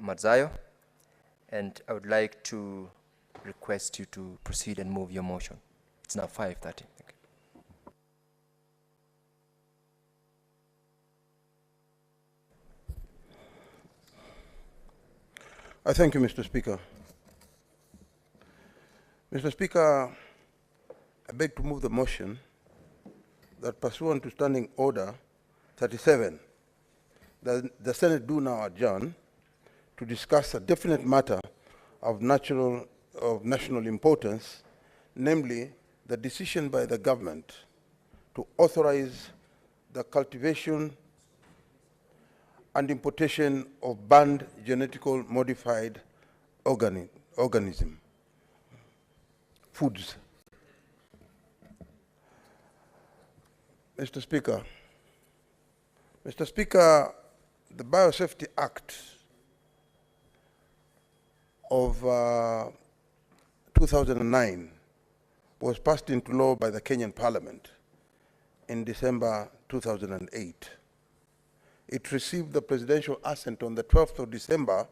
Marzayo, and I would like to request you to proceed and move your motion. It's now 5:30. I thank you, Mr. Speaker. Mr. Speaker, I beg to move the motion that pursuant to Standing Order 37, the Senate do now adjourn to discuss a definite matter of national importance, namely the decision by the government to authorize the cultivation and importation of banned genetically modified organism foods. Mr. Speaker, the Biosafety Act of 2009 was passed into law by the Kenyan Parliament in December 2008. It received the presidential assent on the 12th of December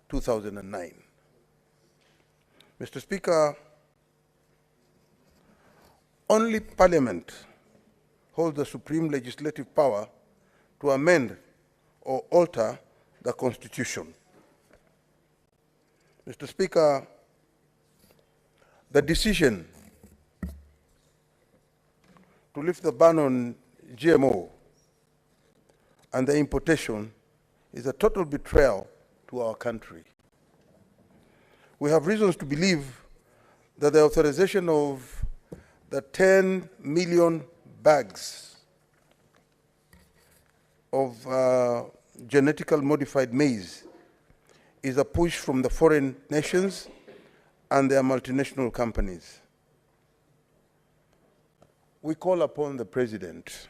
2009. Mr. Speaker, only Parliament holds the supreme legislative power to amend or alter the Constitution. Mr. Speaker, the decision to lift the ban on GMO and the importation is a total betrayal to our country. We have reasons to believe that the authorization of the 10 million bags of genetically modified maize is a push from the foreign nations and their multinational companies. We call upon the President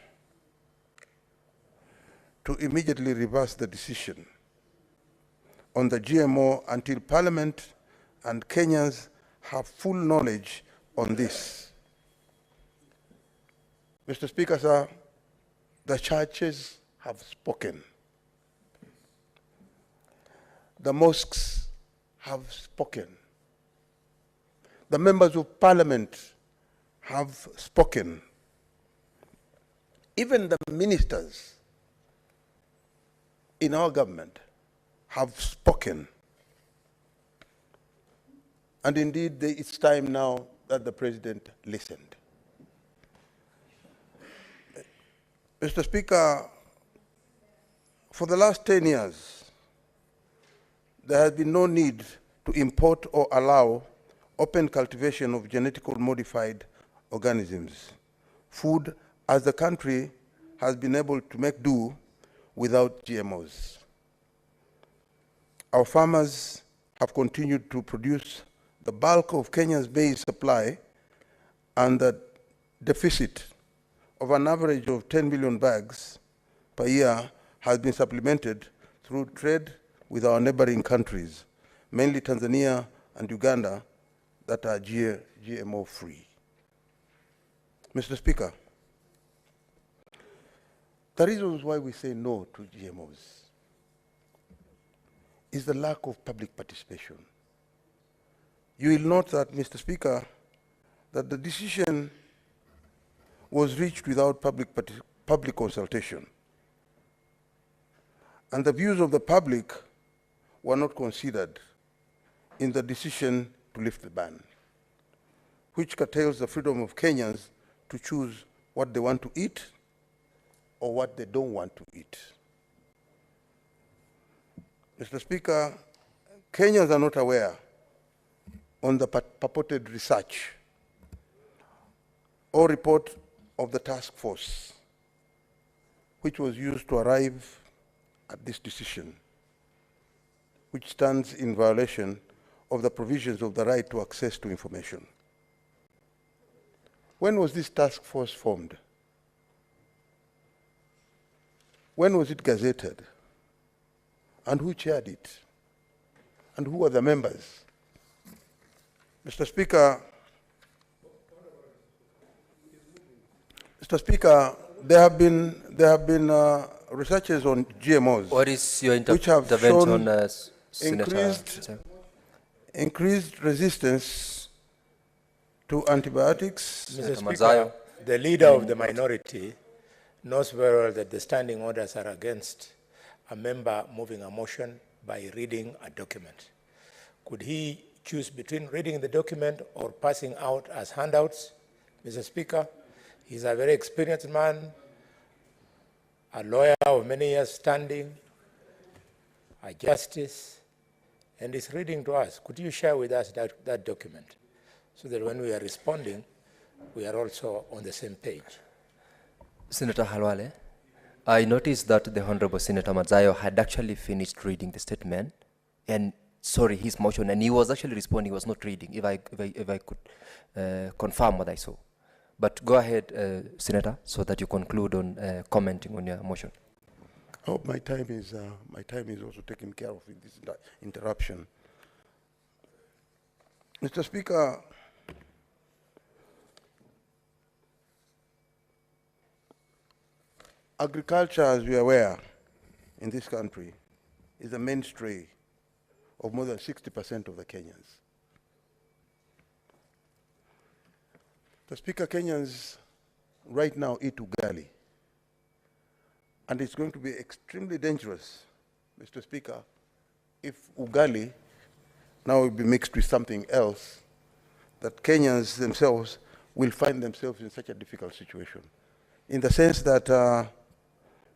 to immediately reverse the decision on the GMO until Parliament and Kenyans have full knowledge on this. Mr. Speaker, sir, the churches have spoken. The mosques have spoken. The members of Parliament have spoken. Even the ministers in our government have spoken. And indeed, it's time now that the President listened. Mr. Speaker, for the last 10 years, there has been no need to import or allow open cultivation of genetically modified organisms, food, as the country has been able to make do without GMOs. Our farmers have continued to produce the bulk of Kenya's maize supply, and the deficit of an average of 10 million bags per year has been supplemented through trade with our neighboring countries, mainly Tanzania and Uganda, that are GMO-free. Mr. Speaker, the reasons why we say no to GMOs is the lack of public participation. You will note that, Mr. Speaker, that the decision was reached without public consultation, and the views of the public were not considered in the decision to lift the ban, which curtails the freedom of Kenyans to choose what they want to eat or what they don't want to eat. Mr. Speaker, Kenyans are not aware on the purported research or report of the task force, which was used to arrive at this decision, which stands in violation of the provisions of the right to access to information. When was this task force formed? When was it gazetted? And who chaired it? And who were the members? Mr. Speaker, there have been researches on GMOs. What is your which have intervention, shown Senator? increased resistance to antibiotics. Mr. Speaker, Mazayo. the leader of the minority knows very well that the standing orders are against a member moving a motion by reading a document. Could he choose between reading the document or passing out as handouts? Mr. Speaker, he's a very experienced man, a lawyer of many years standing, a justice, and is reading to us. Could you share with us that document so that when we are responding, we are also on the same page? Senator Halwale, I noticed that the Honorable Senator Mazayo had actually finished reading the statement and his motion, and he was actually responding, he was not reading, if I could confirm what I saw. But go ahead, Senator, so that you conclude on commenting on your motion. I hope my time is also taken care of in this interruption. Mr. Speaker, agriculture, as we are aware, in this country, is a mainstay of more than 60% of the Kenyans. Mr. Speaker, Kenyans right now eat ugali. And it's going to be extremely dangerous, Mr. Speaker, if ugali now will be mixed with something else, that Kenyans themselves will find themselves in such a difficult situation. In the sense that,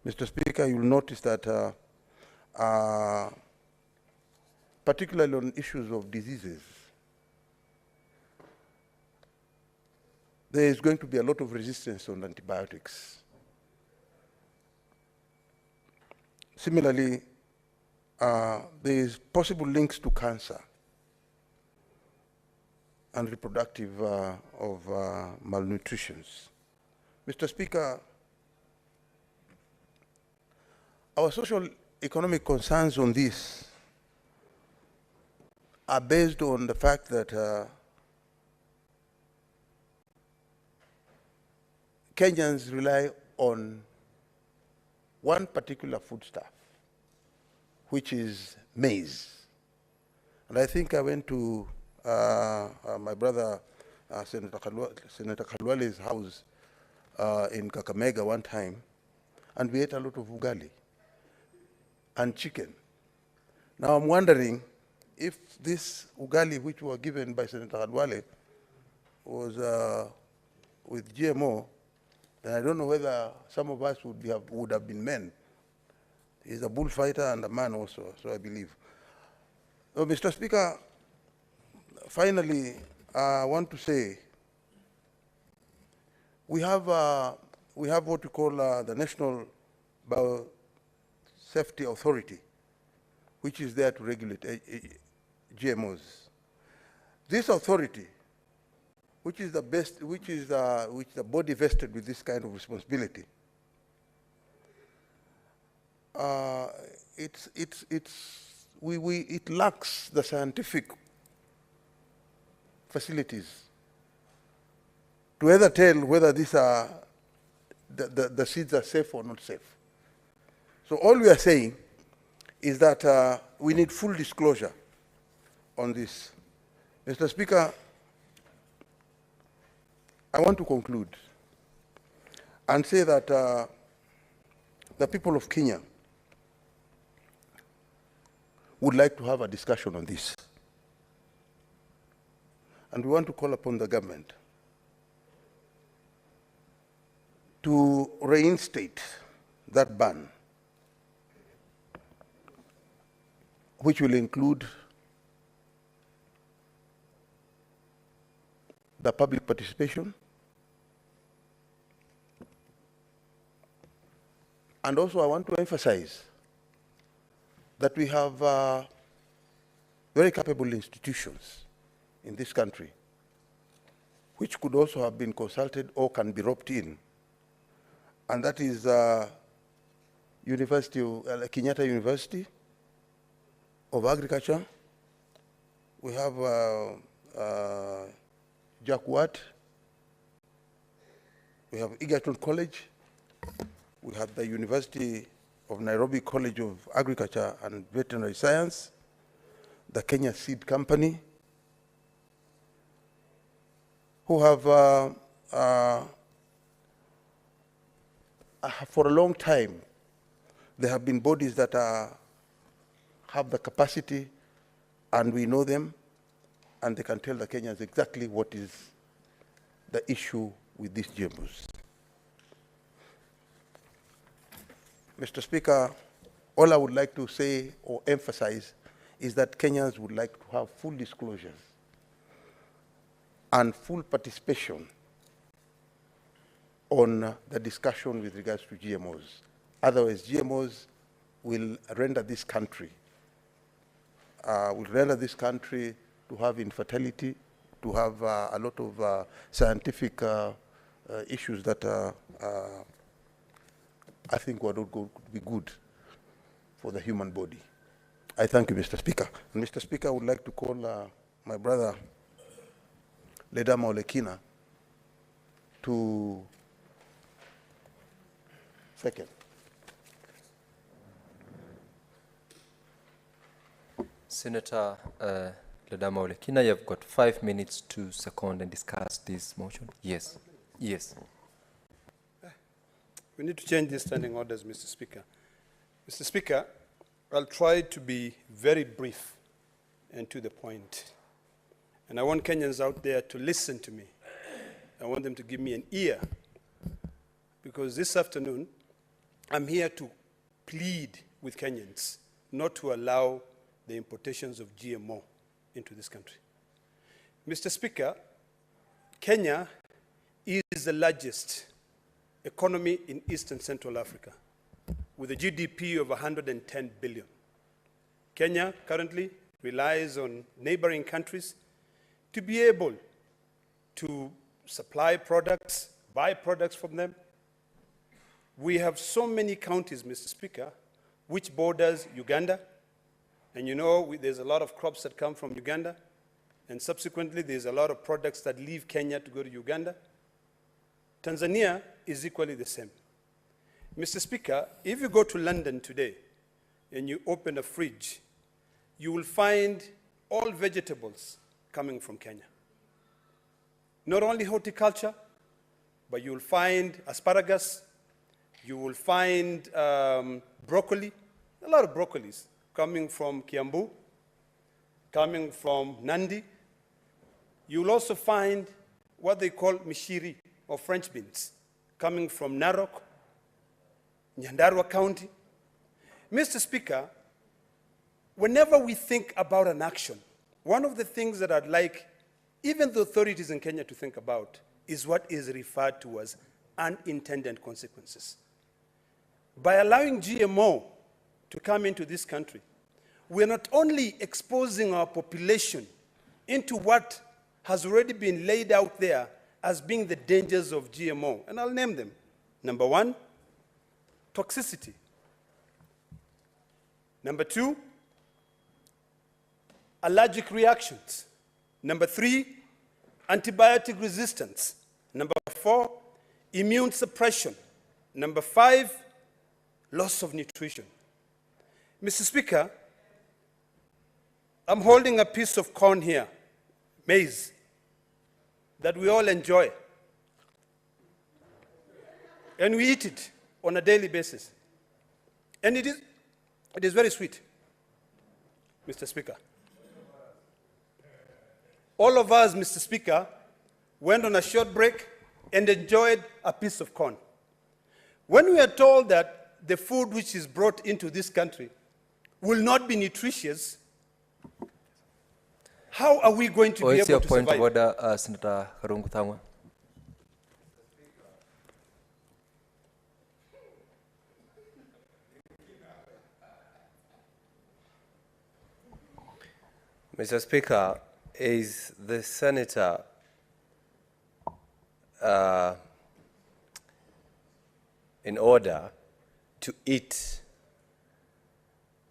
Mr. Speaker, you'll notice that particularly on issues of diseases, there is going to be a lot of resistance on antibiotics. Similarly, there is possible links to cancer and reproductive of malnutrition. Mr. Speaker, our social economic concerns on this are based on the fact that Kenyans rely on one particular foodstuff, which is maize. And I think I went to my brother, Senator Kalwale's house in Kakamega one time, and we ate a lot of ugali and chicken. Now I'm wondering if this ugali which were given by Senator Kalwale was with GMO, then I don't know whether some of us would have been men. He's a bullfighter and a man also, so I believe. So, Mr. Speaker, finally, I want to say we have what we call the National Biosafety Authority, which is there to regulate GMOs. This authority, which is the body vested with this kind of responsibility, it lacks the scientific facilities to either tell whether these are the seeds are safe or not safe. So all we are saying is that we need full disclosure on this. Mr. Speaker, I want to conclude and say that the people of Kenya would like to have a discussion on this. And we want to call upon the government to reinstate that ban, which will include the public participation, and also I want to emphasize that we have very capable institutions in this country which could also have been consulted or can be roped in, and that is Kenyatta University of Agriculture. We have JAKUAT, we have Egerton College, we have the University of Nairobi College of Agriculture and Veterinary Science, the Kenya Seed Company, who have for a long time, there have been bodies that have the capacity, and we know them, and they can tell the Kenyans exactly what is the issue with these GMOs. Mr. Speaker, all I would like to say or emphasize is that Kenyans would like to have full disclosures and full participation on the discussion with regards to GMOs. Otherwise, GMOs will render this country to have infertility, to have a lot of scientific issues that I think would be good for the human body. I thank you, Mr. Speaker. And Mr. Speaker, I would like to call my brother, Ledama Olekina, to second. Senator Ledama Olekina, you've got 5 minutes to second and discuss this motion. Yes. Yes. We need to change these standing orders, Mr. Speaker. Mr. Speaker, I'll try to be very brief and to the point. And I want Kenyans out there to listen to me. I want them to give me an ear. Because this afternoon, I'm here to plead with Kenyans not to allow the importations of GMO into this country. Mr. Speaker, Kenya is the largest economy in East and Central Africa, with a GDP of 110 billion. Kenya currently relies on neighboring countries to be able to supply products, buy products from them. We have so many counties, Mr. Speaker, which borders Uganda, and you know there's a lot of crops that come from Uganda, and subsequently there's a lot of products that leave Kenya to go to Uganda. Tanzania is equally the same. Mr. Speaker, if you go to London today and you open a fridge, you will find all vegetables coming from Kenya. Not only horticulture, but you will find asparagus, you will find broccoli, a lot of broccolis coming from Kiambu, coming from Nandi. You will also find what they call mishiri, or French beans, coming from Narok, Nyandarua County. Mr. Speaker, whenever we think about an action, one of the things that I'd like even the authorities in Kenya to think about is what is referred to as unintended consequences. By allowing GMO to come into this country, we're not only exposing our population into what has already been laid out there as being the dangers of GMO, and I'll name them. Number one, toxicity. Number two, allergic reactions. Number three, antibiotic resistance. Number four, immune suppression. Number five, loss of nutrition. Mr. Speaker, I'm holding a piece of corn here, maize, that we all enjoy. And we eat it on a daily basis. And it is very sweet, Mr. Speaker. All of us, Mr. Speaker, went on a short break and enjoyed a piece of corn. When we are told that the food which is brought into this country will not be nutritious, how are we going to be able to survive? Point of order, Senator Karungu Thangwa. Mr. Speaker, is the senator in order to eat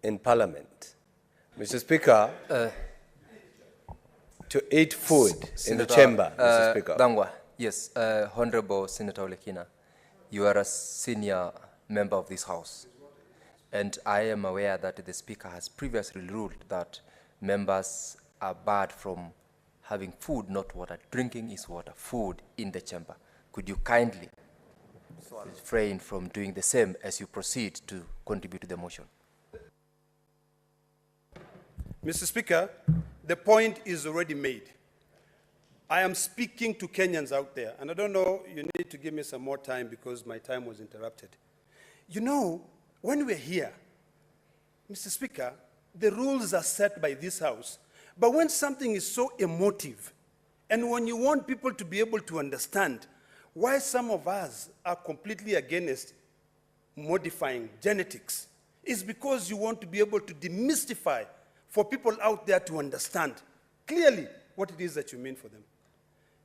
in Parliament? Mr. Speaker, to eat food in the chamber, Mr. Speaker. Thangwa, yes, Honorable Senator Olekina, you are a senior member of this House. And I am aware that the Speaker has previously ruled that members are barred from having food, not water. Drinking is water, food in the chamber. Could you kindly refrain from doing the same as you proceed to contribute to the motion? Mr. Speaker, the point is already made. I am speaking to Kenyans out there, and I don't know, you need to give me some more time because my time was interrupted. You know, when we're here, Mr. Speaker, the rules are set by this House, but when something is so emotive, and when you want people to be able to understand why some of us are completely against modifying genetics, is because you want to be able to demystify for people out there to understand clearly what it is that you mean for them.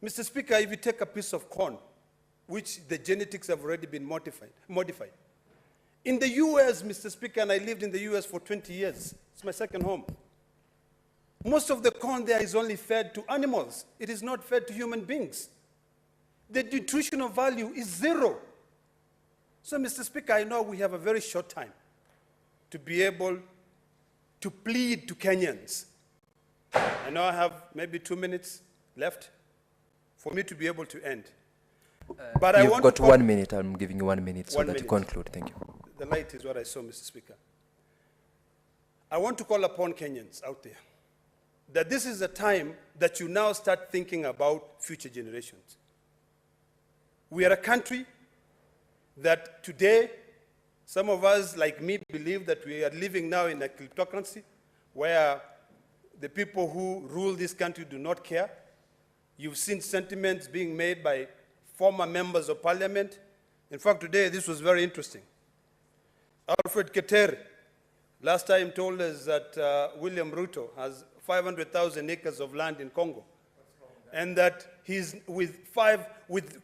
Mr. Speaker, if you take a piece of corn, which the genetics have already been modified. In the US, Mr. Speaker, and I lived in the US for 20 years, it's my second home. Most of the corn there is only fed to animals. It is not fed to human beings. The nutritional value is zero. So, Mr. Speaker, I know we have a very short time to be able to plead to Kenyans. I know I have maybe 2 minutes left for me to be able to end. But You've got 1 minute. I'm giving you 1 minute so that you conclude. Thank you. The light is what I saw, Mr. Speaker. I want to call upon Kenyans out there that this is a time that you now start thinking about future generations. We are a country that today, some of us, like me, believe that we are living now in a kleptocracy where the people who rule this country do not care. You've seen sentiments being made by former members of parliament. In fact, today, this was very interesting. Alfred Keter last time told us that William Ruto has 500,000 acres of land in Congo, and that he's with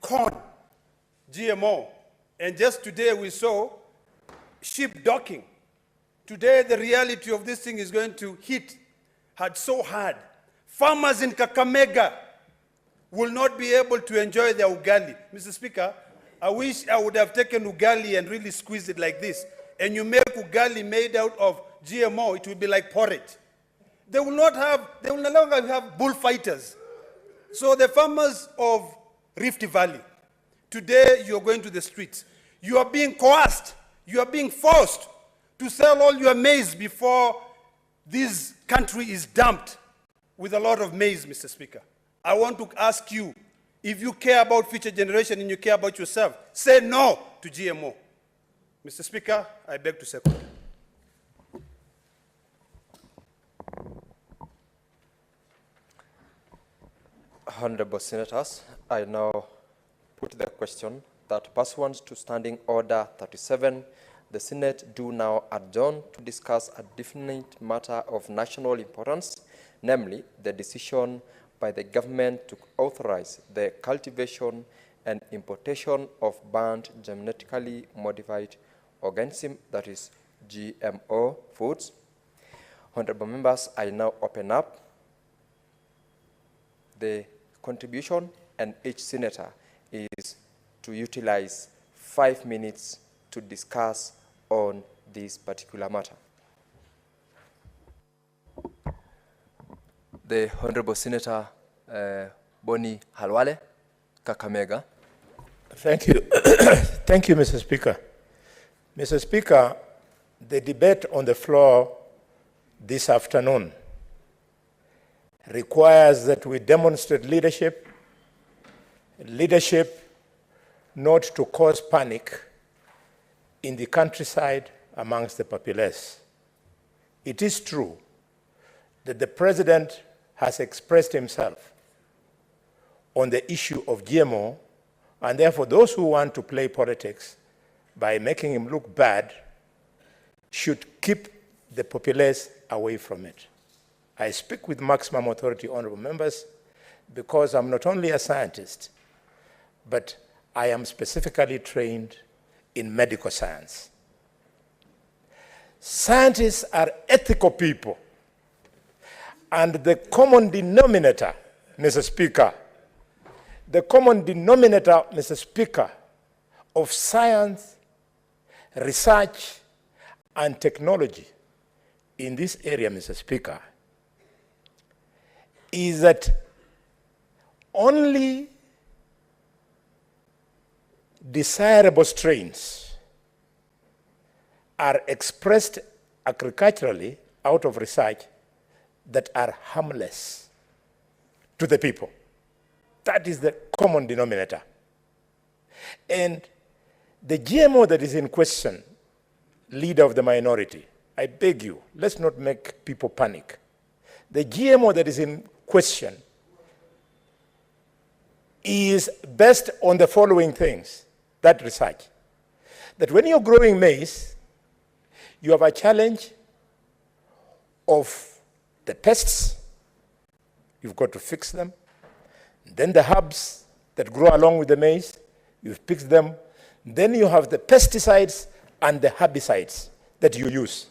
corn, GMO. And just today we saw sheep docking. Today the reality of this thing is going to hit so hard. Farmers in Kakamega will not be able to enjoy their ugali. Mr. Speaker, I wish I would have taken ugali and really squeezed it like this. And you make ugali made out of GMO, it will be like porridge. They will no longer have bullfighters. So the farmers of Rift Valley, today you are going to the streets. You are being coerced. You are being forced to sell all your maize before this country is dumped with a lot of maize, Mr. Speaker. I want to ask you, if you care about future generation and you care about yourself, say no to GMO. Mr. Speaker, I beg to second. Honorable Senators, I now put the question that pursuant to Standing Order 37, the Senate do now adjourn to discuss a definite matter of national importance, namely the decision by the government to authorize the cultivation and importation of banned genetically modified organism, that is GMO foods. Honorable members, I now open up the contribution, and each senator is to utilize 5 minutes to discuss on this particular matter. The Honorable Senator Boni Halwale, Kakamega. Thank you. Thank you, Mr. Speaker. Mr. Speaker, the debate on the floor this afternoon requires that we demonstrate leadership not to cause panic in the countryside amongst the populace. It is true that the President has expressed himself on the issue of GMO, and therefore those who want to play politics by making him look bad should keep the populace away from it. I speak with maximum authority, honorable members, because I'm not only a scientist, but I am specifically trained in medical science. Scientists are ethical people, and the common denominator, Mr. Speaker, of science, research, and technology in this area, Mr. Speaker, is that only desirable strains are expressed agriculturally out of research that are harmless to the people. That is the common denominator. And the GMO that is in question, leader of the minority, I beg you, let's not make people panic. The GMO that is in question is based on the following things, that research. That when you're growing maize, you have a challenge of the pests, you've got to fix them. Then the herbs that grow along with the maize, you fix them. Then you have the pesticides and the herbicides that you use.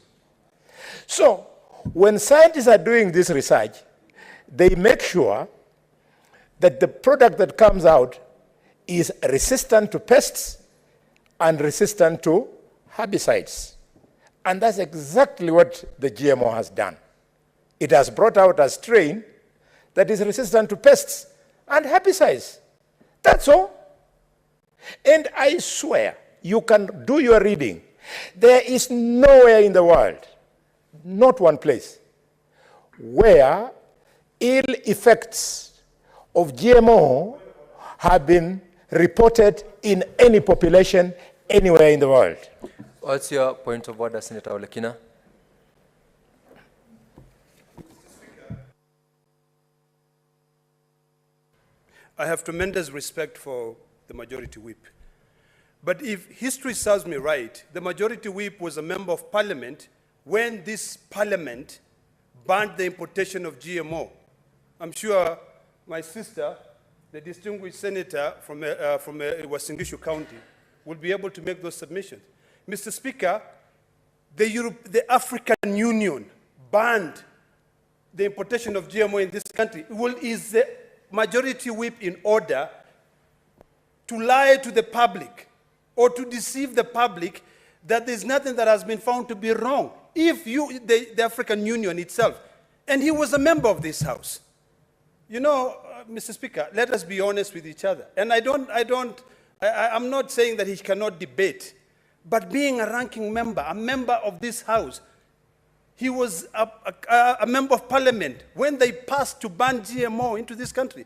So when scientists are doing this research, they make sure that the product that comes out is resistant to pests and resistant to herbicides. And that's exactly what the GMO has done. It has brought out a strain that is resistant to pests and herbicides. That's all. And I swear, you can do your reading. There is nowhere in the world, not one place, where ill effects of GMO have been reported in any population anywhere in the world. What's your point of order, Senator Olekina? I have tremendous respect for the majority whip. But if history serves me right, the majority whip was a member of parliament when this parliament banned the importation of GMO. I'm sure my sister, the distinguished senator from Uasin Gishu County, will be able to make those submissions. Mr. Speaker, the African Union banned the importation of GMO in this country. Is the majority whip in order to lie to the public or to deceive the public that there's nothing that has been found to be wrong? If the African Union itself, and he was a member of this House. You know, Mr. Speaker, let us be honest with each other. And I'm not saying that he cannot debate, but being a ranking member, a member of this House, he was a member of parliament when they passed to ban GMO into this country.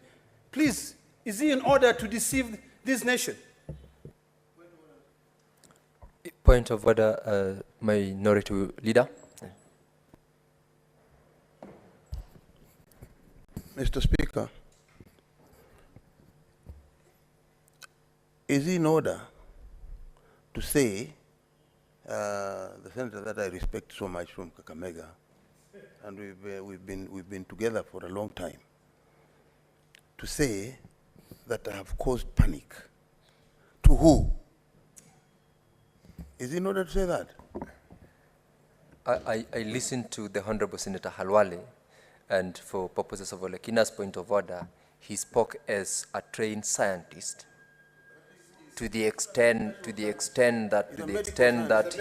Please, is he in order to deceive this nation? Point of order, Minority Leader. Mr. Speaker, is it in order to say, the senator that I respect so much from Kakamega, and we've been together for a long time, to say that I have caused panic? To who? Is it in order to say that? I listened to the Honorable Senator Halwale, and for purposes of Olekina's point of order, he spoke as a trained scientist. To the extent that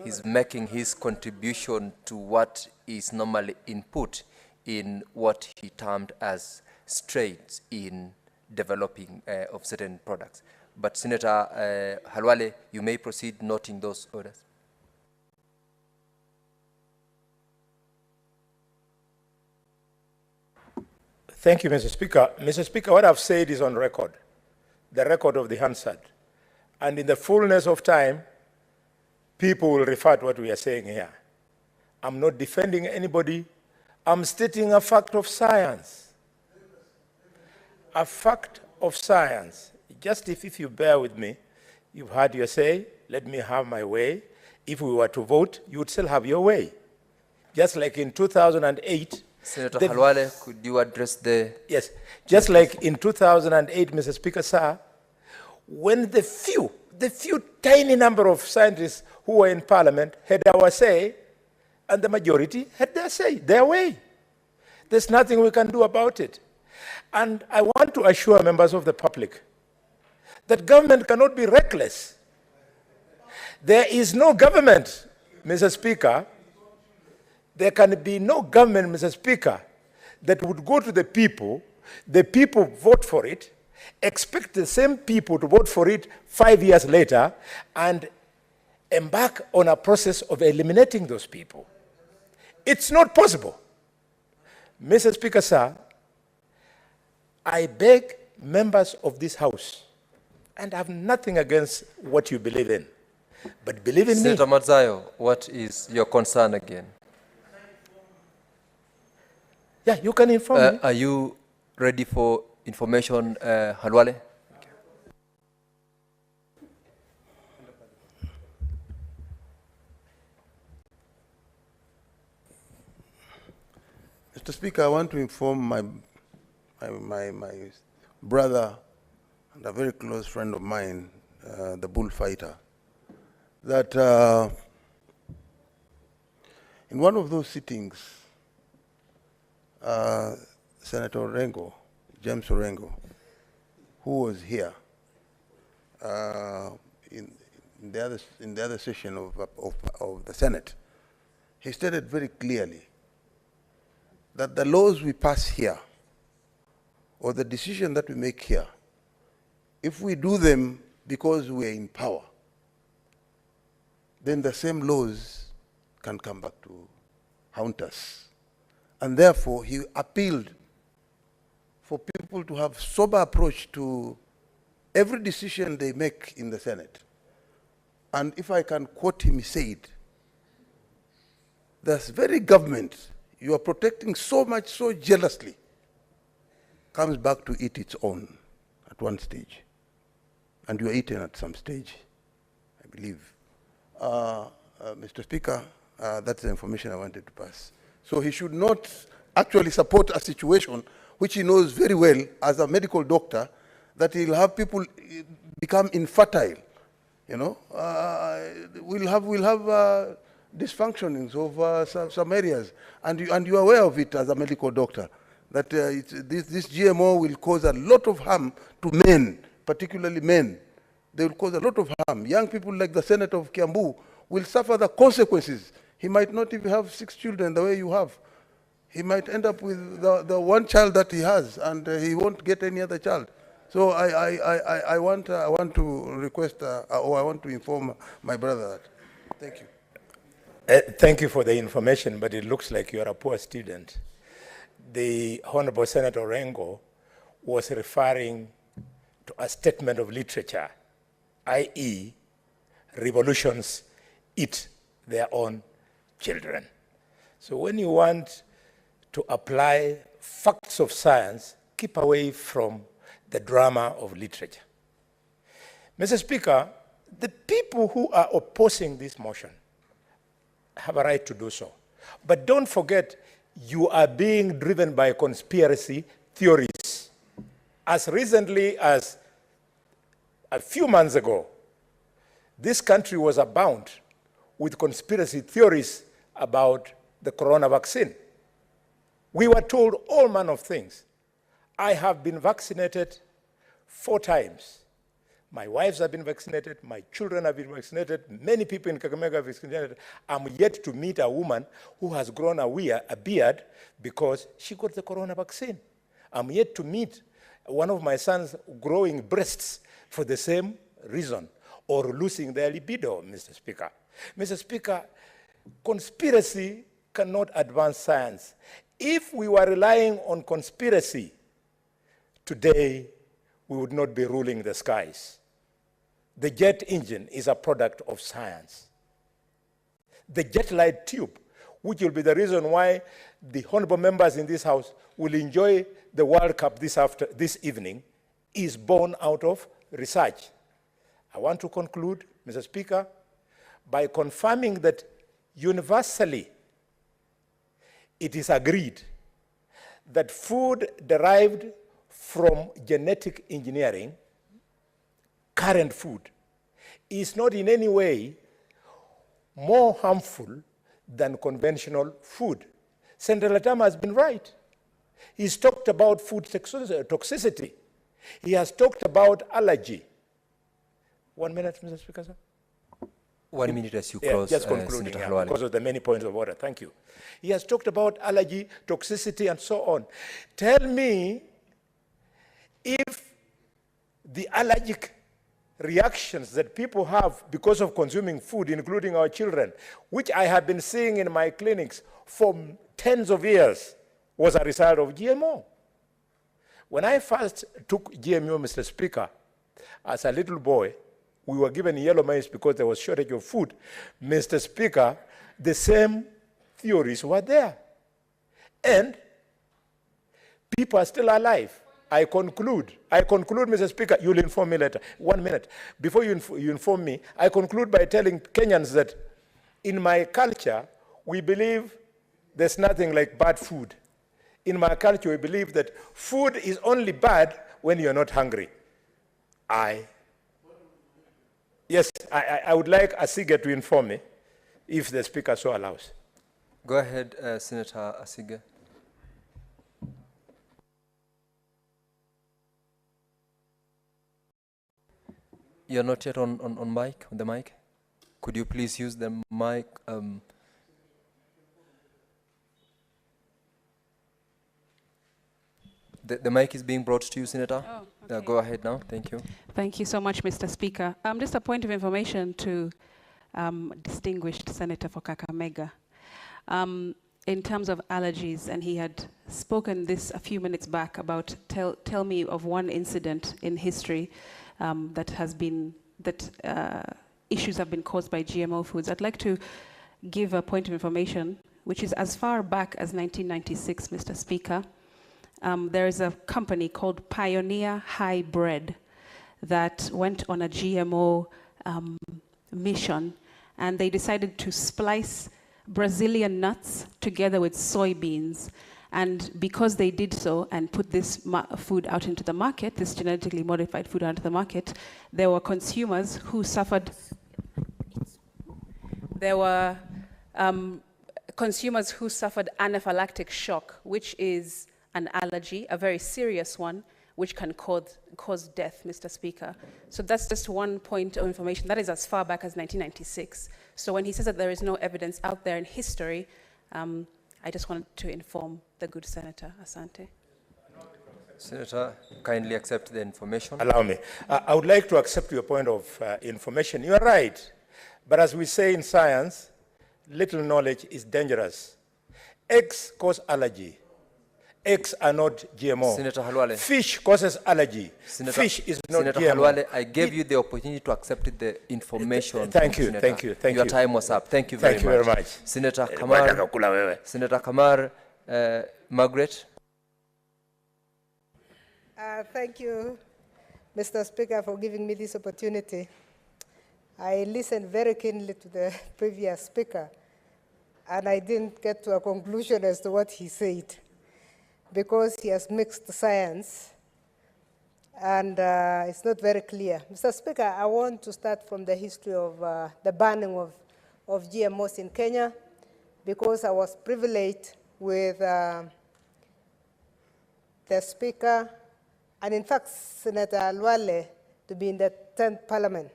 he's making his contribution to what is normally input in what he termed as strains in developing of certain products. But Senator Halwale, you may proceed noting those orders. Thank you, Mr. Speaker. Mr. Speaker, what I've said is on record, the record of the Hansard. And in the fullness of time, people will refer to what we are saying here. I'm not defending anybody. I'm stating a fact of science. A fact of science. Just if you bear with me, you've had your say, let me have my way. If we were to vote, you would still have your way. Just like in 2008, Senator Halwale, could you address the... Yes. Just like in 2008, Mr. Speaker, sir, when the few tiny number of scientists who were in Parliament had our say, and the majority had their say, their way. There's nothing we can do about it. And I want to assure members of the public that government cannot be reckless. There is no government, Mr. Speaker, there can be no government, Mr. Speaker, that would go to the people vote for it, expect the same people to vote for it 5 years later, and embark on a process of eliminating those people. It's not possible. Mr. Speaker, sir, I beg members of this House, and I have nothing against what you believe in, but believe in Senator me. Madzayo, what is your concern again? Yeah, you can inform me. Are you ready for information, Halwale? Mr. Speaker, I want to inform my brother and a very close friend of mine, the bullfighter, that in one of those sittings, Senator Orengo, James Orengo, who was here in the other session of the Senate, he stated very clearly that the laws we pass here, or the decision that we make here, if we do them because we are in power, then the same laws can come back to haunt us. And therefore, he appealed for people to have sober approach to every decision they make in the Senate. And if I can quote him, he said, this very government you are protecting so much, so jealously, comes back to eat its own at one stage. And you are eaten at some stage, I believe. Mr. Speaker, that's the information I wanted to pass. So he should not actually support a situation which he knows very well as a medical doctor, that he'll have people become infertile. You know, we'll have dysfunctionings of some areas, and you are aware of it as a medical doctor, that this GMO will cause a lot of harm to men, particularly men. They will cause a lot of harm. Young people like the Senator of Kiambu will suffer the consequences. He might not even have 6 children the way you have. He might end up with the one child that he has, and he won't get any other child. So I want to request, or I want to inform my brother that. Thank you. Thank you for the information, but it looks like you are a poor student. The Honorable Senator Orengo was referring to a statement of literature, i.e., revolutions eat their own children. So when you want to apply facts of science, keep away from the drama of literature. Mr. Speaker, the people who are opposing this motion have a right to do so. But don't forget, you are being driven by conspiracy theories. As recently as a few months ago, this country was abound with conspiracy theories about the corona vaccine. We were told all manner of things. I have been vaccinated 4 times. My wives have been vaccinated, my children have been vaccinated, many people in Kakamega have been vaccinated. I'm yet to meet a woman who has grown a beard because she got the corona vaccine. I'm yet to meet one of my sons growing breasts for the same reason, or losing their libido, Mr. Speaker. Mr. Speaker, conspiracy cannot advance science. If we were relying on conspiracy, today we would not be ruling the skies. The jet engine is a product of science. The jet light tube, which will be the reason why the honorable members in this House will enjoy the World Cup this evening, is born out of research. I want to conclude, Mr. Speaker, by confirming that universally it is agreed that food derived from genetic engineering, current food, is not in any way more harmful than conventional food. Senator Latama has been right. He's talked about food toxicity. He has talked about allergy. 1 minute, Mr. Speaker, sir. 1 minute as you Yeah, close, just concluding, Senator yeah, Halwale. because of the many points of order. Thank you. He has talked about allergy, toxicity, and so on. Tell me if the allergic reactions that people have because of consuming food, including our children, which I have been seeing in my clinics for tens of years, was a result of GMO. When I first took GMO, Mr. Speaker, as a little boy, we were given yellow maize because there was shortage of food. Mr. Speaker, the same theories were there. And people are still alive. I conclude, Mr. Speaker, you'll inform me later. 1 minute. Before you inform me, I conclude by telling Kenyans that in my culture, we believe there's nothing like bad food. In my culture, we believe that food is only bad when you're not hungry. Yes, I would like Asige to inform me, if the Speaker so allows. Go ahead, Senator Asige. You're not yet on the mic. Could you please use the mic? The mic is being brought to you, Senator. Oh, okay. Go ahead now. Thank you. Thank you so much, Mr. Speaker. Just a point of information to distinguished Senator for Kakamega. In terms of allergies, and he had spoken this a few minutes back about tell me of one incident in history that issues have been caused by GMO foods. I'd like to give a point of information, which is as far back as 1996, Mr. Speaker. There is a company called Pioneer High Bread that went on a GMO mission, and they decided to splice Brazilian nuts together with soybeans. And because they did so and put this food out into the market, this genetically modified food out into the market, there were consumers who suffered. There were consumers who suffered anaphylactic shock, which is an allergy, a very serious one, which can cause death, Mr. Speaker. So that's just one point of information. That is as far back as 1996. So when he says that there is no evidence out there in history, I just wanted to inform the good Senator. Asante. Senator, kindly accept the information. Allow me. I would like to accept your point of information. You are right. But as we say in science, little knowledge is dangerous. Eggs cause allergy. Eggs are not GMO. Senator Halwale. Fish causes allergy. Fish is not Senator GMO. Halwale, I gave you the opportunity to accept the information. Thank you, Senator. thank you, thank Your you. time was up. Thank you very much. Thank you very much. Senator Kamar. Senator Kamar, Margaret. Thank you, Mr. Speaker, for giving me this opportunity. I listened very keenly to the previous speaker, and I didn't get to a conclusion as to what he said, because he has mixed science, and it's not very clear. Mr. Speaker, I want to start from the history of the banning of GMOs in Kenya, because I was privileged with the Speaker, and in fact, Senator Halwale, to be in the 10th Parliament.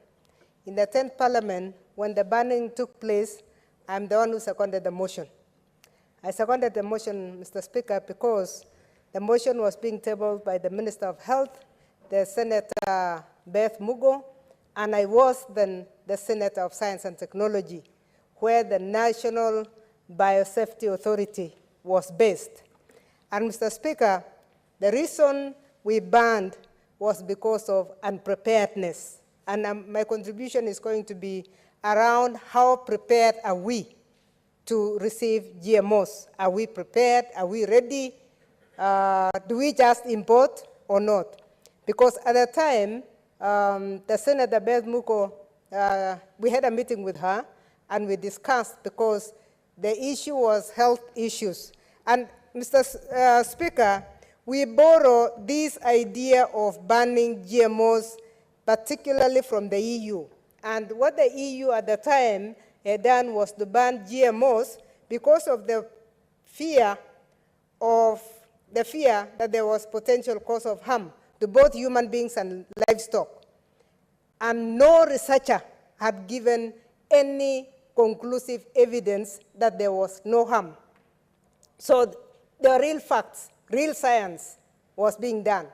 In the 10th Parliament, when the banning took place, I'm the one who seconded the motion. I seconded the motion, Mr. Speaker, because the motion was being tabled by the Minister of Health, the Senator Beth Mugo, and I was then the Senator of Science and Technology, where the National Biosafety Authority was based. And Mr. Speaker, the reason we banned was because of unpreparedness. And my contribution is going to be around how prepared are we to receive GMOs? Are we prepared? Are we ready? Do we just import or not? Because at the time, the Senator Beth Muko, we had a meeting with her, and we discussed, because the issue was health issues. And Mr. Speaker, we borrow this idea of banning GMOs, particularly from the EU. And what the EU at the time had done was to ban GMOs because of the fear that there was potential cause of harm to both human beings and livestock. And no researcher had given any conclusive evidence that there was no harm. So the real facts, real science was being done.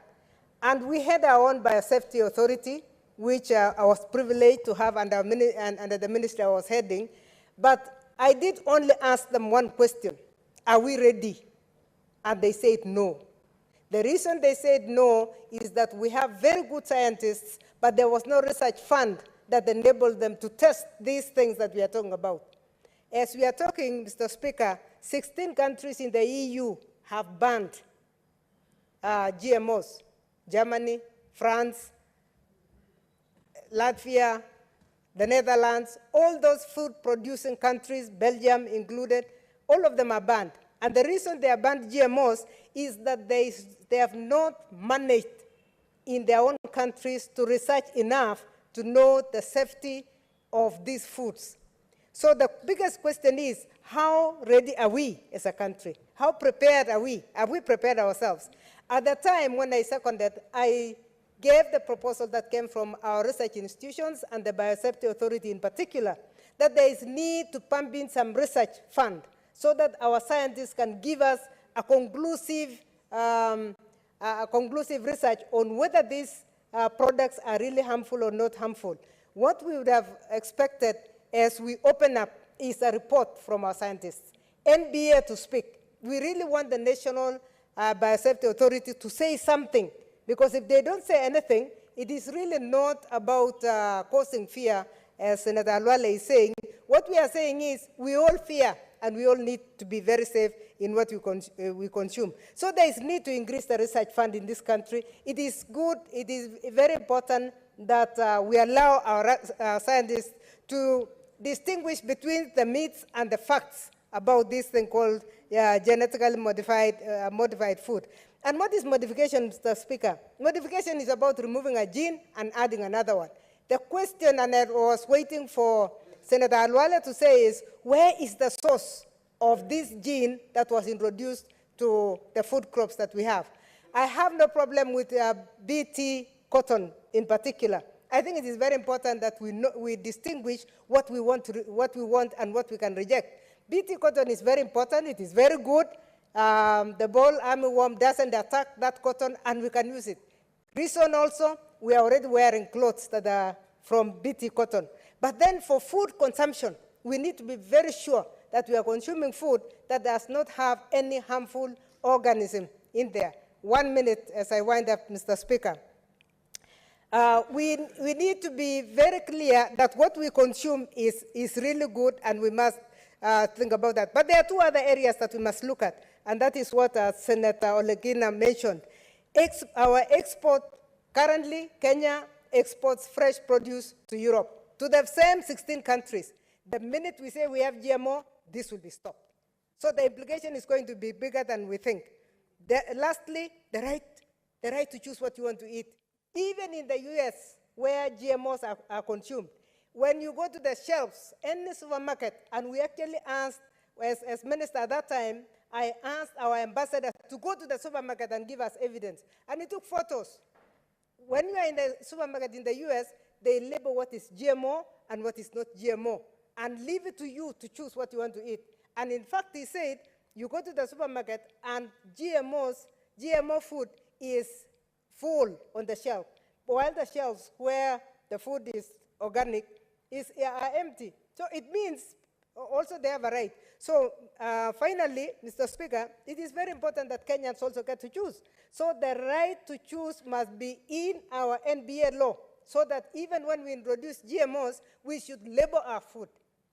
And we had our own biosafety authority, which I was privileged to have under the ministry I was heading. But I did only ask them one question: are we ready? And they said no. The reason they said no is that we have very good scientists, but there was no research fund that enabled them to test these things that we are talking about. As we are talking, Mr. Speaker, 16 countries in the EU have banned GMOs. Germany, France, Latvia, the Netherlands, all those food-producing countries, Belgium included, all of them are banned. And the reason they are banned GMOs is that they have not managed in their own countries to research enough to know the safety of these foods. So the biggest question is, how ready are we as a country? How prepared are we? Have we prepared ourselves? At the time when I seconded, I gave the proposal that came from our research institutions and the Biosafety Authority in particular, that there is need to pump in some research fund so that our scientists can give us a conclusive research on whether these products are really harmful or not harmful. What we would have expected as we open up is a report from our scientists, NBA to speak. We really want the National Biosafety Authority to say something, because if they don't say anything, it is really not about causing fear, as Senator Alwale is saying. What we are saying is we all fear, and we all need to be very safe in what we consume. So there is need to increase the research fund in this country. It is good, it is very important that we allow our scientists to distinguish between the myths and the facts about this thing called genetically modified food. And what is modification, Mr. Speaker? Modification is about removing a gene and adding another one. The question, and I was waiting for Senator Alwale to say, is where is the source of this gene that was introduced to the food crops that we have? I have no problem with BT cotton in particular. I think it is very important that we distinguish what we want and what we can reject. BT cotton is very important. It is very good. The ball armyworm doesn't attack that cotton, and we can use it. Reason also, we are already wearing clothes that are from BT cotton. But then for food consumption, we need to be very sure that we are consuming food that does not have any harmful organism in there. 1 minute as I wind up, Mr. Speaker. We need to be very clear that what we consume is really good, and we must think about that. But there are two other areas that we must look at, and that is what Senator Olegina mentioned. Our export, currently, Kenya exports fresh produce to Europe, to the same 16 countries. The minute we say we have GMO, this will be stopped. So the implication is going to be bigger than we think. Lastly, the right to choose what you want to eat. Even in the US, where GMOs are consumed, when you go to the shelves, any supermarket, and we actually asked, as minister at that time, I asked our ambassador to go to the supermarket and give us evidence. And he took photos. When you are in the supermarket in the US, they label what is GMO and what is not GMO, and leave it to you to choose what you want to eat. And in fact, he said, you go to the supermarket and GMO food is full on the shelf, while the shelves where the food is organic are empty. So it means also they have a right. So finally, Mr. Speaker, it is very important that Kenyans also get to choose. So the right to choose must be in our NBA law, so that even when we introduce GMOs, we should label our food.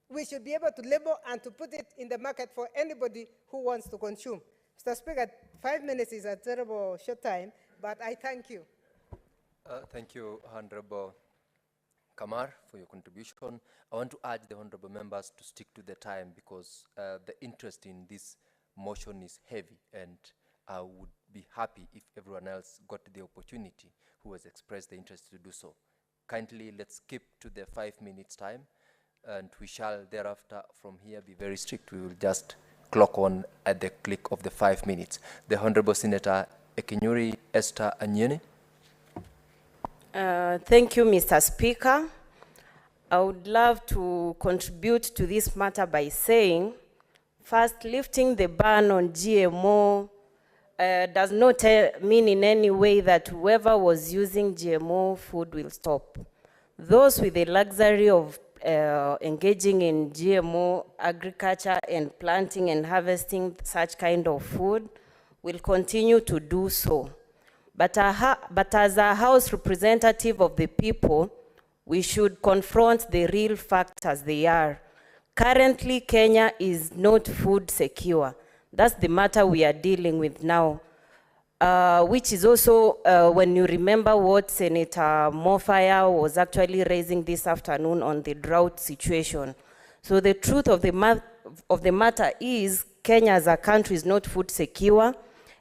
We should be able to label and to put it in the market for anybody who wants to consume. Mr. Speaker, 5 minutes is a terrible short time, but I thank you. Thank you, Honorable Kamar, for your contribution. I want to urge the honorable members to stick to the time, because the interest in this motion is heavy, and I would be happy if everyone else got the opportunity who has expressed the interest to do so. Kindly, let's keep to the 5 minutes time, and we shall thereafter from here be very strict. We will just clock on at the click of the 5 minutes. The Honorable Senator Ekenyuri Esther Anyene. Thank you, Mr. Speaker. I would love to contribute to this matter by saying, first, lifting the ban on GMO does not mean in any way that whoever was using GMO food will stop. Those with the luxury of engaging in GMO agriculture and planting and harvesting such kind of food will continue to do so. But as a House representative of the people, we should confront the real facts as they are. Currently, Kenya is not food secure. That's the matter we are dealing with now, which is also, when you remember what Senator Mofaya was actually raising this afternoon on the drought situation. So the truth of the matter is Kenya as a country is not food secure,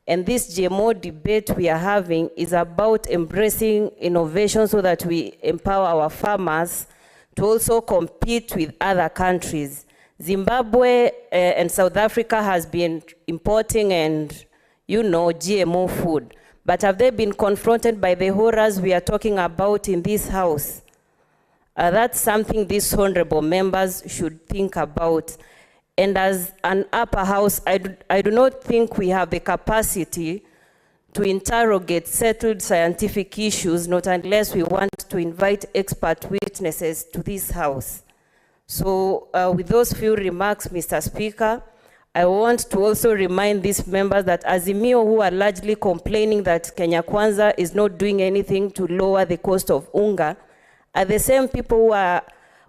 and this GMO debate we are having is about embracing innovation so that we empower our farmers to also compete with other countries. Zimbabwe and South Africa has been importing and, GMO food. But have they been confronted by the horrors we are talking about in this House? That's something these honorable members should think about. And as an upper house, I do not think we have the capacity to interrogate settled scientific issues, not unless we want to invite expert witnesses to this House. So with those few remarks, Mr. Speaker, I want to also remind these members that Azimio, who are largely complaining that Kenya Kwanza is not doing anything to lower the cost of unga, are the same people who are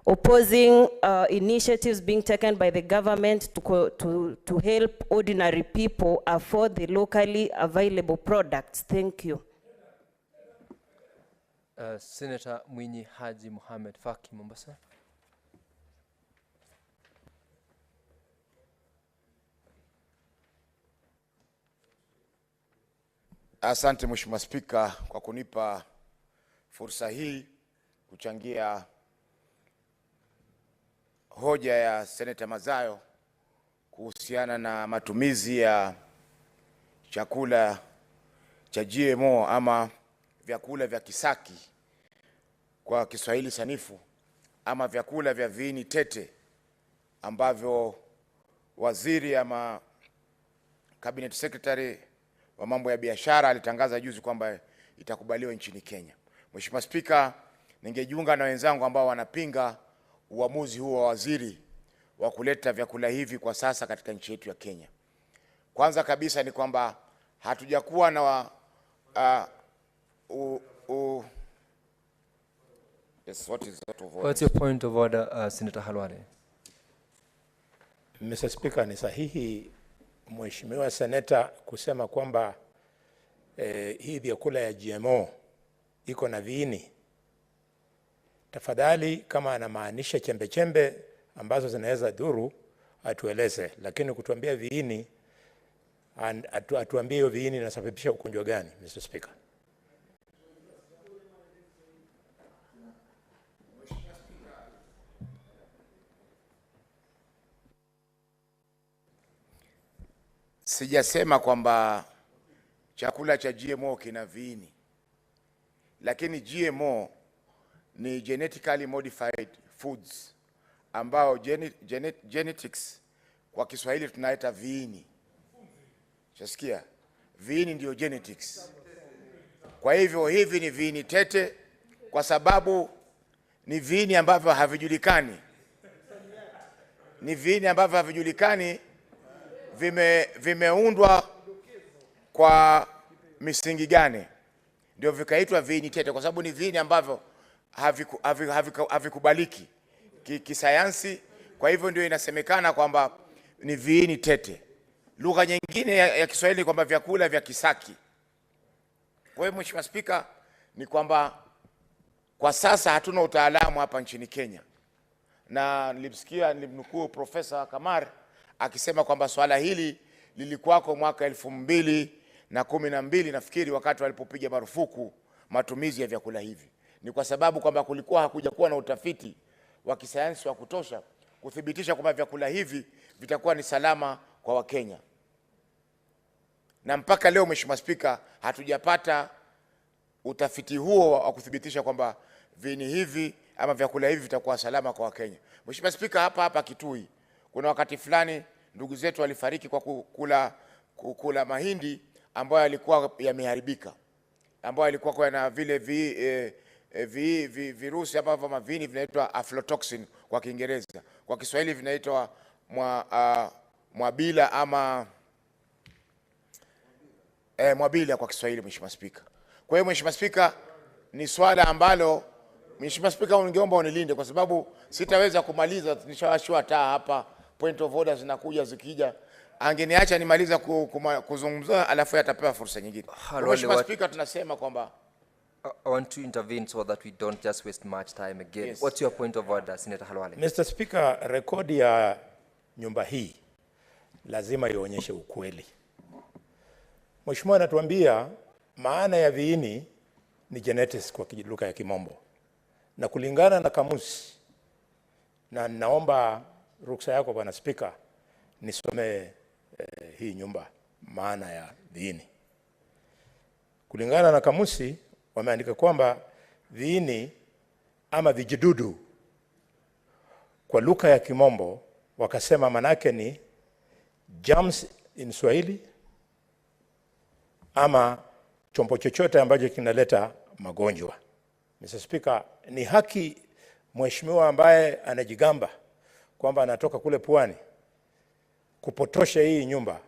opposing initiatives being taken by the government to help ordinary people afford the locally available products. Thank you. Senator Mwinyi Haji Mohamed Faki, Mombasa. Asante Mheshimiwa Spika kwa kunipa fursa hii kuchangia hoja ya Seneta Mazayo kuhusiana na matumizi ya chakula cha GMO ama vyakula vya kisaki kwa Kiswahili sanifu, ama vyakula vya viini tete ambavyo waziri ama cabinet secretary wa mambo ya biashara alitangaza juzi kwamba itakubaliwa nchini Kenya. Mheshimiwa Spika, ningejiunga na wenzangu ambao wanapinga uamuzi huo wa waziri wa kuleta vyakula hivi kwa sasa katika nchi yetu ya Kenya. Kwanza kabisa ni kwamba hatujakuwa na yes, what's your point of order, Senator Halwale? Mr. Speaker, ni sahihi Mheshimiwa Seneta kusema kwamba hii vyakula ya GMO iko na viini. Tafadhali kama anamaanisha chembe chembe ambazo zinaweza dhuru atueleze, lakini kutuambia viini, atuambie hiyo viini inasababisha ugonjwa gani, Mr. Speaker? Sijasema kwamba chakula cha GMO kina viini, lakini GMO ni genetically modified foods ambao genetics kwa Kiswahili tunaita viini. Chasikia? Viini ndio genetics. Kwa hivyo hivi ni viini tete kwa sababu ni viini ambavyo havijulikani. Ni viini ambavyo havijulikani, vimeundwa kwa misingi gani ndio vikaitwa viini tete, kwa sababu ni viini ambavyo havikubaliki kisayansi. Kwa hivyo ndio inasemekana kwamba ni viini tete. Lugha nyingine ya Kiswahili kwamba vyakula vya kisaki. Kwa hivyo Mheshimiwa Spika, ni kwamba kwa sasa hatuna utaalamu hapa nchini Kenya, na nilimnukuu Profesa Kamar akisema kwamba swala hili lilikuwako mwaka 2012 nafikiri, wakati walipopiga marufuku matumizi ya vyakula hivi. Ni kwa sababu kwamba hakujakuwa na utafiti wa kisayansi wa kutosha kuthibitisha kwamba vyakula hivi vitakuwa ni salama kwa Wakenya. Na mpaka leo Mheshimiwa Spika, hatujapata utafiti huo wa kuthibitisha kwamba viini hivi ama vyakula hivi vitakuwa salama kwa Wakenya. Mheshimiwa Spika, hapa Kitui kuna wakati fulani ndugu zetu walifariki kwa kukula mahindi ambayo yalikuwa yameharibika, ambayo yalikuwa na vile virusi ambavyo mavini vinaitwa aflatoxin kwa Kiingereza, kwa Kiswahili vinaitwa mwabila ama mwabila kwa Kiswahili, Mheshimiwa Spika. Kwa hiyo Mheshimiwa Spika, ni swala ambalo Mheshimiwa Spika ungeomba unilinde kwa sababu sitaweza kumaliza, nishawashwa taa hapa, point of order zinakuja zikija. Angeniacha nimaliza kuzungumza alafu atapewa fursa nyingine. Mheshimiwa Spika, tunasema kwamba I want to intervene so that we don't just waste much time again. Yes. What's your point of order, Senator Halwale? Mr. Speaker, rekodi ya nyumba hii lazima ionyeshe ukweli. Mheshimiwa anatuambia maana ya viini ni genetics kwa lugha ya Kimombo. Na kulingana na kamusi, na naomba ruksa yako Bwana Speaker, nisome hii nyumba maana ya viini. Kulingana na kamusi wameandika kwamba viini ama vijidudu kwa lugha ya Kimombo wakasema manake ni germs in Swahili ama chombo chochote ambacho kinaleta magonjwa. Mr. Speaker, ni haki mheshimiwa ambaye anajigamba kwamba anatoka kule Pwani kupotosha hii nyumba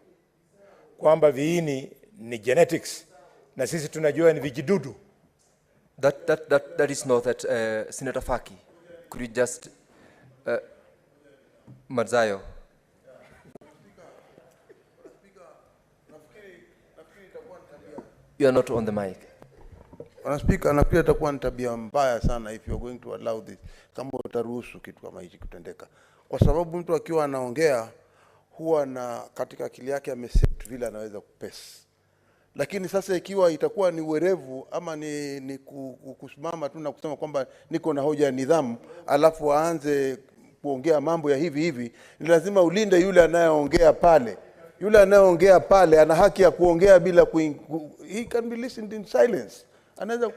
kwamba viini ni genetics na sisi tunajua ni vijidudu. That is not that, Senator Faki. Could you just, Marzayo? You are not on the mic. Bwana Speaker, nafikiri itakuwa ni tabia mbaya sana if you are going to allow this, kama utaruhusu kitu kama hichi kutendeka. Kwa sababu mtu akiwa anaongea huwa na katika akili yake ameset vile anaweza kupesi. Lakini sasa ikiwa itakuwa ni uwerevu ama ni kusimama tu na kusema kwamba niko na hoja ya nidhamu alafu aanze kuongea mambo ya hivi, ni lazima ulinde yule anayeongea pale. Yule anayeongea pale ana haki ya kuongea bila he can be listened in silence. Anaweza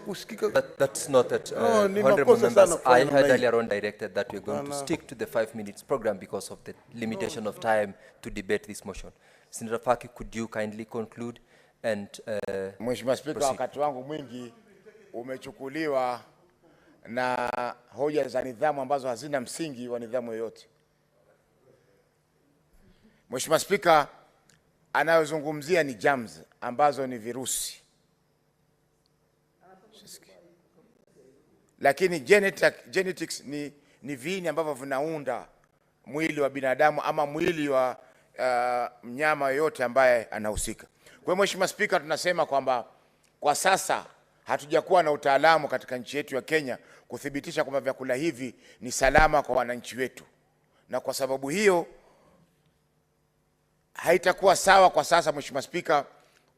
kusikika. That's not that, honorable members. I had earlier on directed that we're going to stick to the 5 minutes program because of the limitation of time to debate this motion. Senator Faki, could you kindly conclude and Mheshimiwa Speaker, wakati wangu mwingi umechukuliwa na hoja za nidhamu ambazo hazina msingi wa nidhamu yoyote. Mheshimiwa Speaker, anayozungumzia ni germs ambazo ni virusi. Lakini genetics ni viini ambavyo vinaunda mwili wa binadamu ama mwili wa mnyama yote ambaye anahusika. Kwa hiyo Mheshimiwa Speaker, tunasema kwamba kwa sasa hatujakuwa na utaalamu katika nchi yetu ya Kenya kuthibitisha kwamba vyakula hivi ni salama kwa wananchi wetu. Na kwa sababu hiyo haitakuwa sawa kwa sasa Mheshimiwa Speaker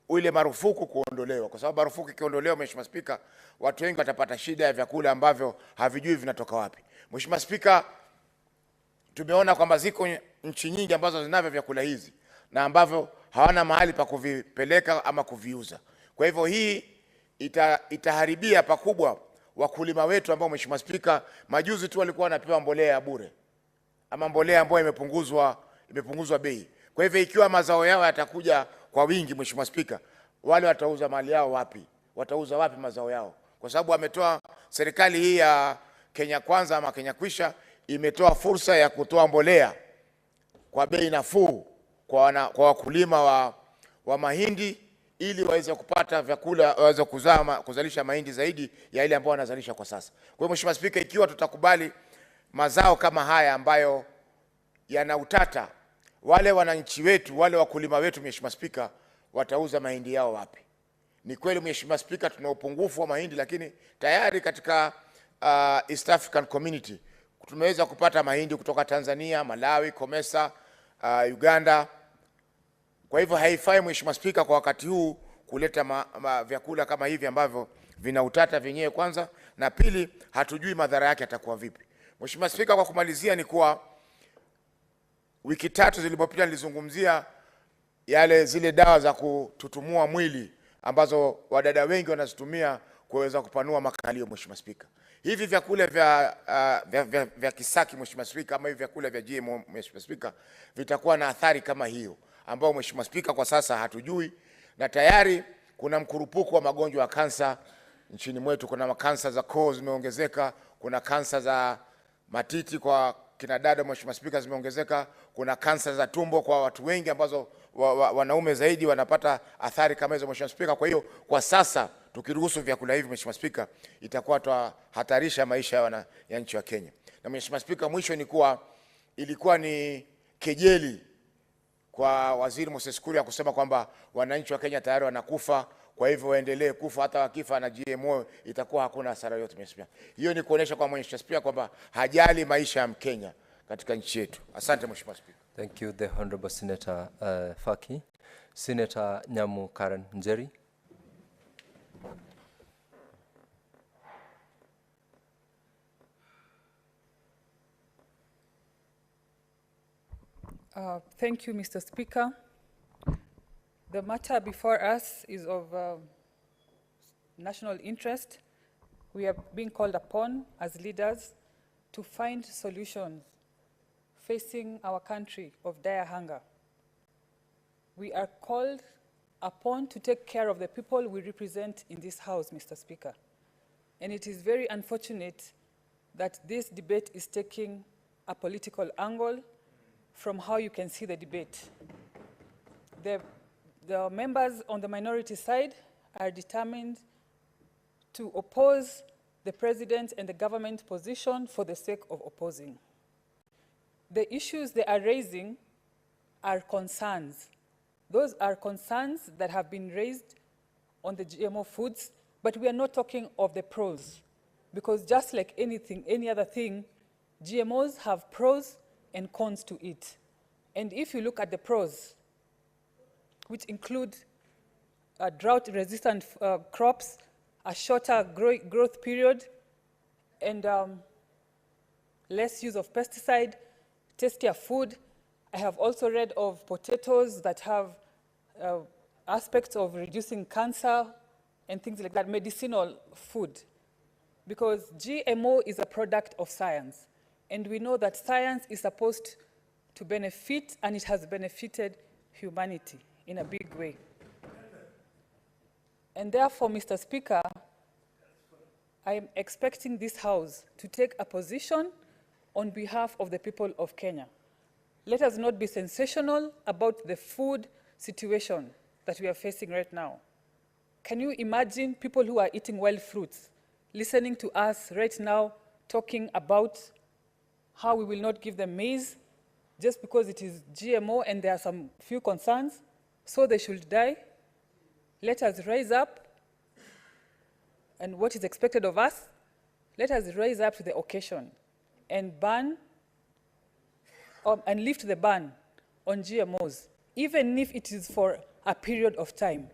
ile marufuku kuondolewa, kwa sababu marufuku ikiondolewa Mheshimiwa Speaker, watu wengi watapata shida ya vyakula ambavyo havijui vinatoka wapi. Mheshimiwa Speaker, tumeona kwamba ziko nchi nyingi ambazo zinavyo vyakula hizi na ambavyo hawana mahali pa kuvipeleka ama kuviuza. Kwa hivyo hii itaharibia pakubwa wakulima wetu ambao Mheshimiwa Speaker, majuzi tu walikuwa wanapewa mbolea ya bure ama mbolea ambayo imepunguzwa bei. Kwa hivyo ikiwa mazao yao yatakuja kwa wingi Mheshimiwa Speaker, wale watauza mali yao wapi? Watauza wapi mazao yao? Kwa sababu wametoa, serikali hii ya Kenya Kwanza ama Kenya Kwisha imetoa fursa ya kutoa mbolea kwa bei nafuu kwa wakulima wa mahindi ili waweze kupata vyakula, waweze kuzalisha mahindi zaidi ya ile ambayo wanazalisha kwa sasa. Kwa hiyo Mheshimiwa Speaker, ikiwa tutakubali mazao kama haya ambayo yana utata, wale wananchi wetu, wale wakulima wetu Mheshimiwa Speaker, watauza mahindi yao wapi? Ni kweli Mheshimiwa Speaker, tuna upungufu wa mahindi, lakini tayari katika East African Community tumeweza kupata mahindi kutoka Tanzania, Malawi, Komesa, Uganda. Kwa hivyo haifai Mheshimiwa Speaker kwa wakati huu kuleta vyakula kama hivi ambavyo vina utata vyenyewe kwanza, na pili hatujui madhara yake yatakuwa vipi. Mheshimiwa Speaker, kwa kumalizia ni kuwa wiki 3 zilizopita nilizungumzia zile dawa za kututumua mwili ambazo wadada wengi wanazitumia kuweza kupanua makalio Mheshimiwa Speaker. Hivi vyakula vya kisaki, Mheshimiwa Spika, ama hivi vyakula vya GMO, Mheshimiwa Spika, vitakuwa na athari kama hiyo ambao Mheshimiwa Spika kwa sasa hatujui, na tayari kuna mkurupuko wa magonjwa ya kansa nchini mwetu. Kuna kansa za koo zimeongezeka, kuna kansa za matiti kwa kina dada, Mheshimiwa Spika, zimeongezeka, kuna kansa za tumbo kwa watu wengi ambazo wanaume zaidi wanapata athari kama hizo, Mheshimiwa Spika. Kwa hiyo kwa sasa tukiruhusu vyakula hivi, Mheshimiwa Spika, itakuwa tuhatarisha maisha ya nchi ya Kenya. Na Mheshimiwa Spika, mwisho ni kuwa ilikuwa ni kejeli kwa Waziri Moses Kuria kusema kwamba wananchi wa Kenya tayari wanakufa, kwa hivyo waendelee kufa, hata wakifa na GMO itakuwa hakuna hasara yote, Mheshimiwa Spika. Hiyo ni kuonesha kwa Mheshimiwa Spika kwamba hajali maisha ya Mkenya katika nchi yetu. Asante Mheshimiwa Spika. Thank you, the Honorable Senator Faki. Senator Nyamu Karen Njeri. Thank you, Mr. Speaker. The matter before us is of national interest. We are being called upon as leaders to find solutions facing our country of dire hunger. We are called upon to take care of the people we represent in this House, Mr. Speaker. And it is very unfortunate that this debate is taking a political angle from how you can see the debate. The members on the minority side are determined to oppose the president and the government position for the sake of opposing. The issues they are raising are concerns. Those are concerns that have been raised on the GMO foods, but we are not talking of the pros, because just like anything, any other thing, GMOs have pros and cons to it. And if you look at the pros, which include drought-resistant crops, a shorter growth period, and less use of pesticide, tastier food. I have also read of potatoes that have aspects of reducing cancer and things like that, medicinal food. Because GMO is a product of science. And we know that science is supposed to benefit, and it has benefited humanity in a big way. And therefore, Mr. Speaker, I am expecting this House to take a position on behalf of the people of Kenya. Let us not be sensational about the food situation that we are facing right now. Can you imagine people who are eating wild fruits listening to us right now talking about how we will not give them maize just because it is GMO and there are some few concerns, so they should die? Let us rise up, and what is expected of us, let us rise up to the occasion and ban and lift the ban on GMOs, even if it is for a period of time,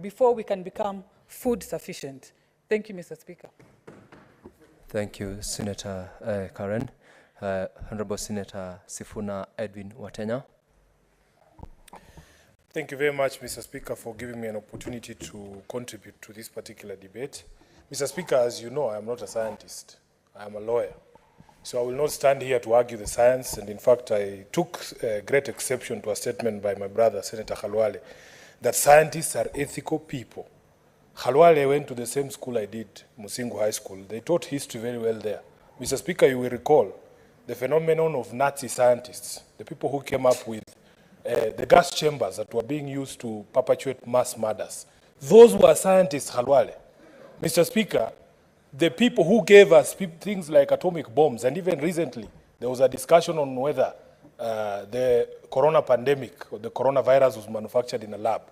before we can become food sufficient. Thank you, Mr. Speaker. Thank you, Senator Karen. Honorable Senator Sifuna Edwin Watenya. Thank you very much, Mr. Speaker, for giving me an opportunity to contribute to this particular debate. Mr. Speaker, as you know, I am not a scientist. I am a lawyer. So I will not stand here to argue the science, and in fact, I took great exception to a statement by my brother, Senator Khalwale, that scientists are ethical people. Khalwale went to the same school I did, Musingu High School. They taught history very well there. Mr. Speaker, you will recall the phenomenon of Nazi scientists, the people who came up with the gas chambers that were being used to perpetuate mass murders. Those were scientists, Khalwale. Mr. Speaker, the people who gave us things like atomic bombs, and even recently, there was a discussion on whether the corona pandemic or the coronavirus was manufactured in a lab.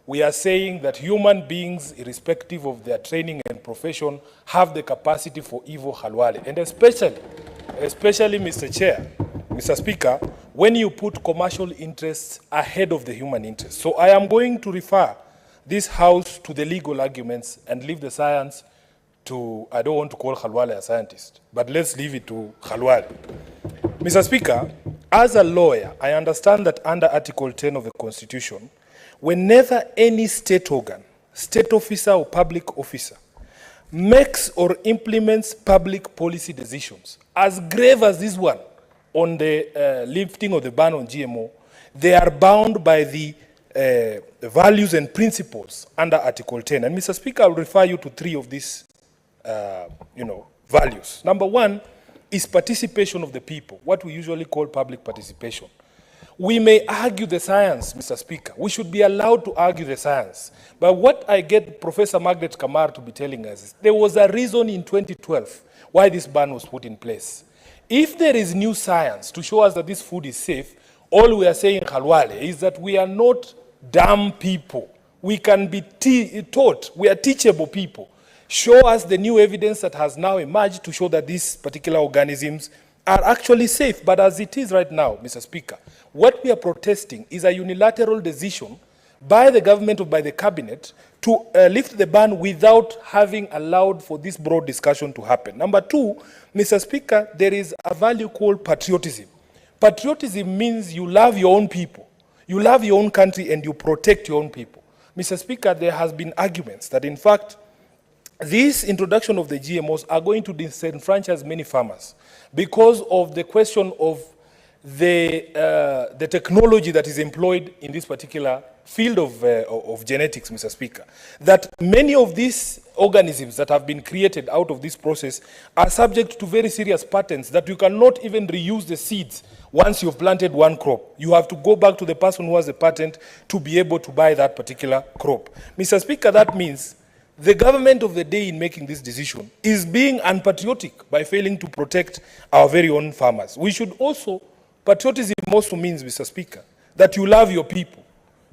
We are saying that human beings, irrespective of their training and profession, have the capacity for evil, Khalwale. And especially, Mr. Chair, Mr. Speaker, when you put commercial interests ahead of the human interests. So I am going to refer this House to the legal arguments and leave the science to, I don't want to call Khalwale a scientist, but let's leave it to Khalwale. Mr. Speaker, as a lawyer, I understand that under Article 10 of the Constitution, whenever any state organ, state officer or public officer, makes or implements public policy decisions, as grave as this one on the lifting of the ban on GMO, they are bound by the values and principles under Article 10. And Mr. Speaker, I'll refer you to 3 of these values. Number 1 is participation of the people, what we usually call public participation. We may argue the science, Mr. Speaker. We should be allowed to argue the science. But what I get Professor Margaret Kamar to be telling us is there was a reason in 2012 why this ban was put in place. If there is new science to show us that this food is safe, all we are saying, Khalwale, is that we are not dumb people. We can be taught. We are teachable people. Show us the new evidence that has now emerged to show that these particular organisms are actually safe. But as it is right now, Mr. Speaker, what we are protesting is a unilateral decision by the government or by the cabinet to lift the ban without having allowed for this broad discussion to happen. Number 2, Mr. Speaker, there is a value called patriotism. Patriotism means you love your own people, you love your own country, and you protect your own people. Mr. Speaker, there has been arguments that, in fact, this introduction of the GMOs are going to disenfranchise many farmers because of the question of the technology that is employed in this particular field of genetics, Mr. Speaker. That many of these organisms that have been created out of this process are subject to very serious patents that you cannot even reuse the seeds once you've planted one crop. You have to go back to the person who has the patent to be able to buy that particular crop. Mr. Speaker, that means the government of the day in making this decision is being unpatriotic by failing to protect our very own farmers. We should also, patriotism also means, Mr. Speaker, that you love your people.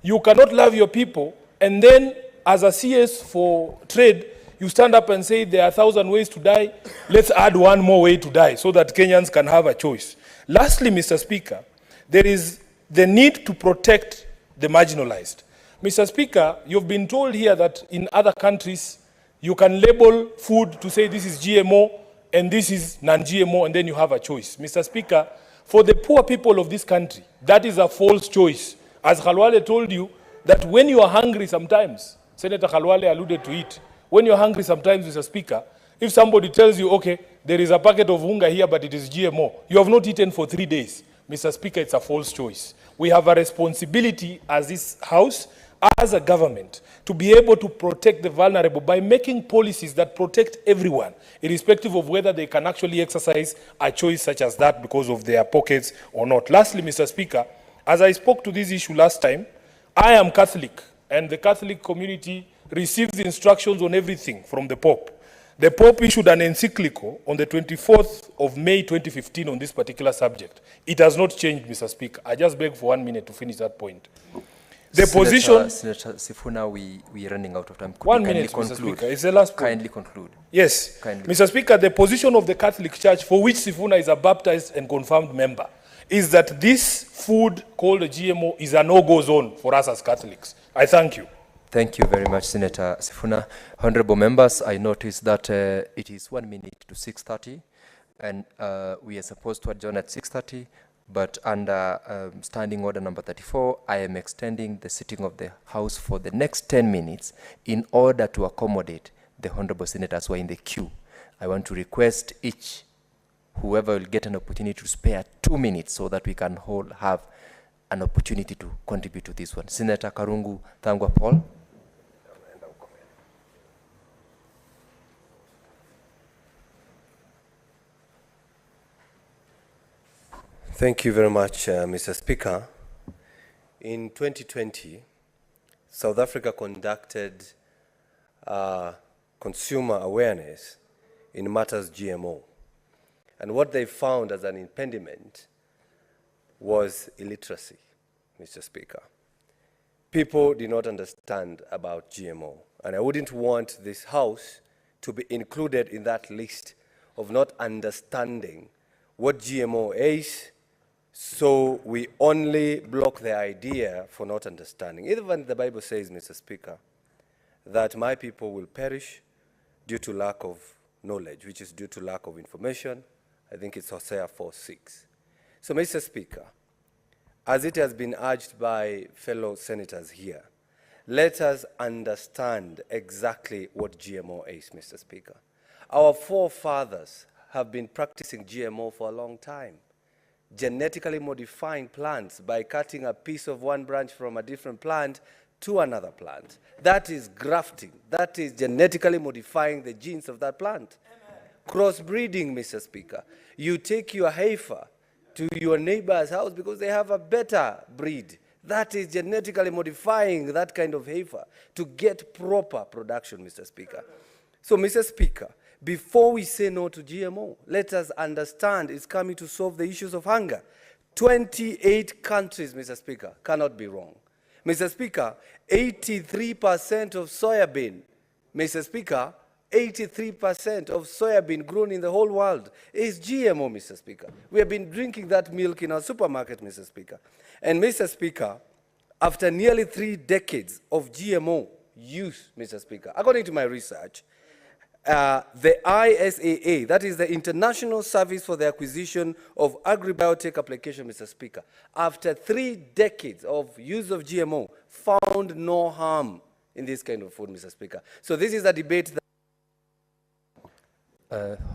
You cannot love your people and then, as a CS for trade, you stand up and say there are 1,000 ways to die, let's add one more way to die so that Kenyans can have a choice. Lastly, Mr. Speaker, there is the need to protect the marginalized. Mr. Speaker, you've been told here that in other countries, you can label food to say this is GMO and this is non-GMO, and then you have a choice. Mr. Speaker, for the poor people of this country, that is a false choice. As Khalwale told you, that when you are hungry sometimes, Senator Khalwale alluded to it, when you're hungry sometimes, Mr. Speaker, if somebody tells you, okay, there is a packet of unga here, but it is GMO, you have not eaten for 3 days. Mr. Speaker, it's a false choice. We have a responsibility as this House, as a government, to be able to protect the vulnerable by making policies that protect everyone, irrespective of whether they can actually exercise a choice such as that because of their pockets or not. Lastly, Mr. Speaker, as I spoke to this issue last time, I am Catholic, and the Catholic community receives instructions on everything from the Pope. The Pope issued an encyclical on the 24th of May 2015 on this particular subject. It has not changed, Mr. Speaker. I just beg for 1 minute to finish that point. The position... Senator Sifuna, we are running out of time. Could 1 minute, Mr. Speaker. It's the last point. Kindly conclude. Yes. Kindly. Mr. Speaker, the position of the Catholic Church, for which Sifuna is a baptized and confirmed member, is that this food called a GMO is a no-go zone for us as Catholics. I thank you. Thank you very much, Senator Sifuna. Honorable members, I notice that it is 1 minute to 6:30, and we are supposed to adjourn at 6:30, but under standing order number 34, I am extending the sitting of the House for the next 10 minutes in order to accommodate the honorable senators who are in the queue. I want to request whoever will get an opportunity to spare 2 minutes so that we can have an opportunity to contribute to this one. Senator Karungu Thangwa Paul. Thank you very much, Mr. Speaker. In 2020, South Africa conducted consumer awareness in matters GMO. And what they found as an impediment was illiteracy, Mr. Speaker. People did not understand about GMO. And I wouldn't want this House to be included in that list of not understanding what GMO is, so we only block the idea for not understanding. Even the Bible says, Mr. Speaker, that my people will perish due to lack of knowledge, which is due to lack of information. I think it's Hosea 4:6. So, Mr. Speaker, as it has been urged by fellow senators here, let us understand exactly what GMO is, Mr. Speaker. Our forefathers have been practicing GMO for a long time, genetically modifying plants by cutting a piece of one branch from a different plant to another plant. That is grafting. That is genetically modifying the genes of that plant. Crossbreeding, Mr. Speaker. You take your heifer to your neighbor's house because they have a better breed. That is genetically modifying that kind of heifer to get proper production, Mr. Speaker. So, Mr. Speaker, before we say no to GMO, let us understand it's coming to solve the issues of hunger. 28 countries, Mr. Speaker, cannot be wrong. Mr. Speaker, 83% of soybean, Mr. Speaker, 83% of soybean grown in the whole world is GMO, Mr. Speaker. We have been drinking that milk in our supermarket, Mr. Speaker. And Mr. Speaker, after nearly 3 decades of GMO use, Mr. Speaker, according to my research, the ISAA, that is the International Service for the Acquisition of Agribiotech Application, Mr. Speaker, after 3 decades of use of GMO, found no harm in this kind of food, Mr. Speaker. So this is a debate that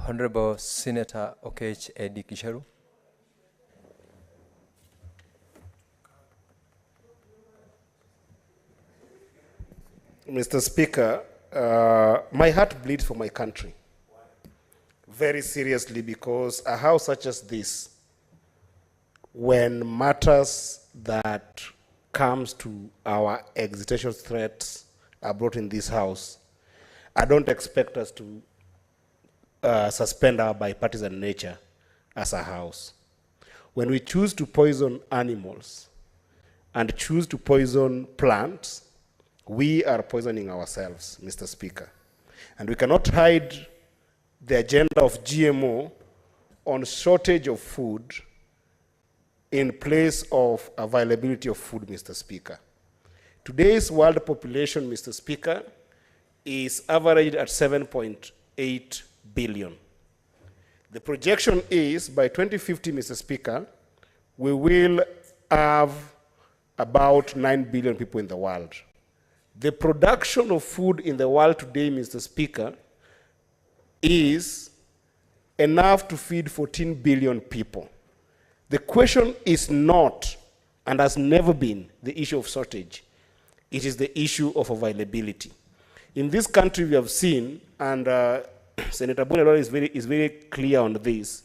Honorable Senator Okech Edi Kisharu. Mr. Speaker, my heart bleeds for my country, very seriously, because a house such as this, when matters that comes to our existential threats are brought in this house, I don't expect us to suspend our bipartisan nature as a house. When we choose to poison animals and choose to poison plants, we are poisoning ourselves, Mr. Speaker. And we cannot hide the agenda of GMO on shortage of food in place of availability of food, Mr. Speaker. Today's world population, Mr. Speaker, is averaged at 7.8 billion. The projection is by 2050, Mr. Speaker, we will have about 9 billion people in the world. The production of food in the world today, Mr. Speaker, is enough to feed 14 billion people. The question is not, and has never been, the issue of shortage. It is the issue of availability. In this country, we have seen, and Senator Bonello is very clear on this,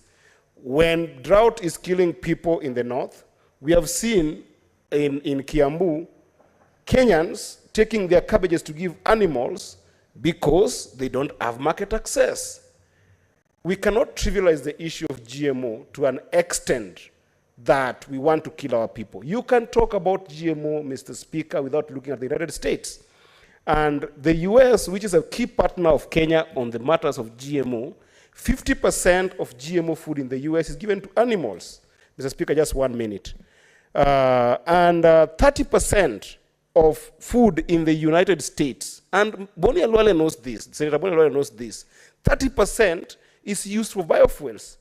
when drought is killing people in the north, we have seen in Kiambu, Kenyans taking their cabbages to give animals because they don't have market access. We cannot trivialize the issue of GMO to an extent that we want to kill our people. You can talk about GMO, Mr. Speaker, without looking at the United States. And the US, which is a key partner of Kenya on the matters of GMO, 50% of GMO food in the US is given to animals. Mr. Speaker, just 1 minute. And 30% of food in the United States, and Boni Alwale knows this, Senator Boni Alwale knows this, 30% is used for biofuels.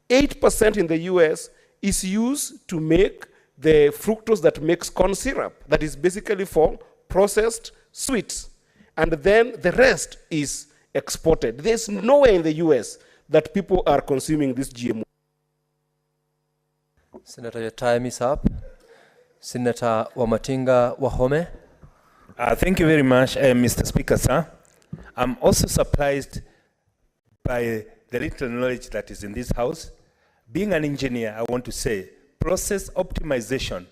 8% in the US is used to make the fructose that makes corn syrup, that is basically for processed sweets. And then the rest is exported. There's nowhere in the US that people are consuming this GMO. Senator, your time is up. Senator Wamatinga Wahome. Thank you very much, Mr. Speaker, sir. I'm also surprised by the little knowledge that is in this house. Being an engineer, I want to say process optimization,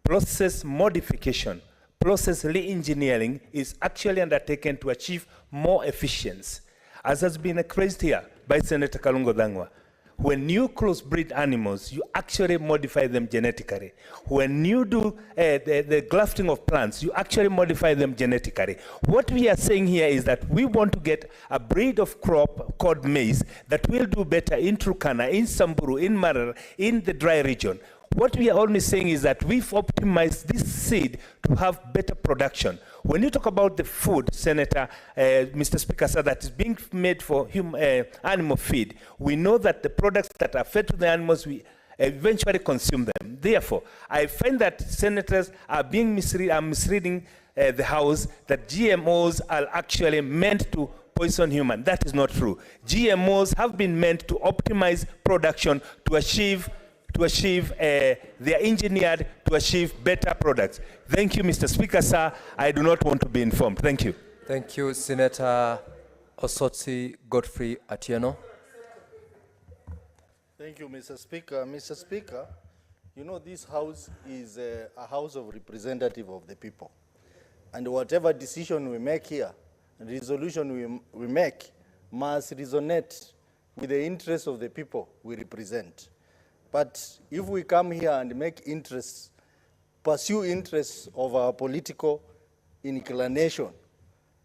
process modification, process re-engineering is actually undertaken to achieve more efficiency. As has been expressed here by Senator Kalungo Dangwa, when you crossbreed animals, you actually modify them genetically. When you do the grafting of plants, you actually modify them genetically. What we are saying here is that we want to get a breed of crop called maize that will do better in Turkana, in Samburu, in Marara, in the dry region. What we are only saying is that we've optimized this seed to have better production. When you talk about the food, Senator, Mr. Speaker, said that is being made for animal feed, we know that the products that are fed to the animals, we eventually consume them. Therefore, I find that senators are being misleading the House that GMOs are actually meant to poison human. That is not true. GMOs have been meant to optimize production to achieve they are engineered to achieve better products. Thank you, Mr. Speaker, sir. I do not want to be informed. Thank you. Thank you, Senator Osotsi Godfrey Atieno. Thank you, Mr. Speaker. Mr. Speaker, you know this House is a House of representative of the people. And whatever decision we make here, resolution we make, must resonate with the interests of the people we represent. But if we come here and make interests, pursue interests of our political inclination,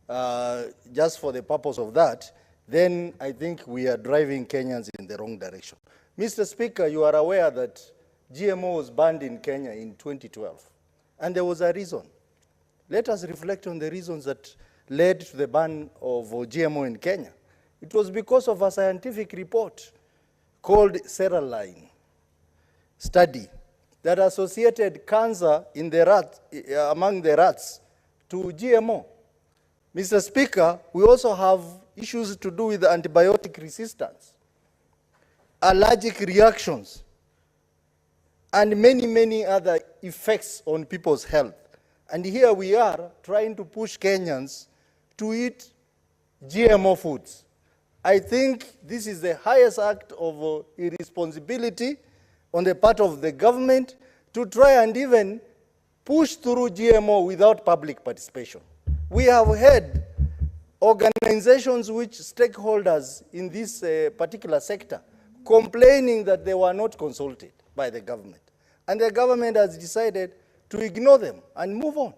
just for the purpose of that, then I think we are driving Kenyans in the wrong direction. Mr. Speaker, you are aware that GMO was banned in Kenya in 2012, and there was a reason. Let us reflect on the reasons that led to the ban of GMO in Kenya. It was because of a scientific report called Serraline study that associated cancer in the rat, among the rats to GMO. Mr. Speaker, we also have issues to do with antibiotic resistance, allergic reactions, and many, many other effects on people's health. And here we are trying to push Kenyans to eat GMO foods. I think this is the highest act of irresponsibility on the part of the government to try and even push through GMO without public participation. We have had organizations which stakeholders in this particular sector complaining that they were not consulted by the government. And the government has decided to ignore them and move on.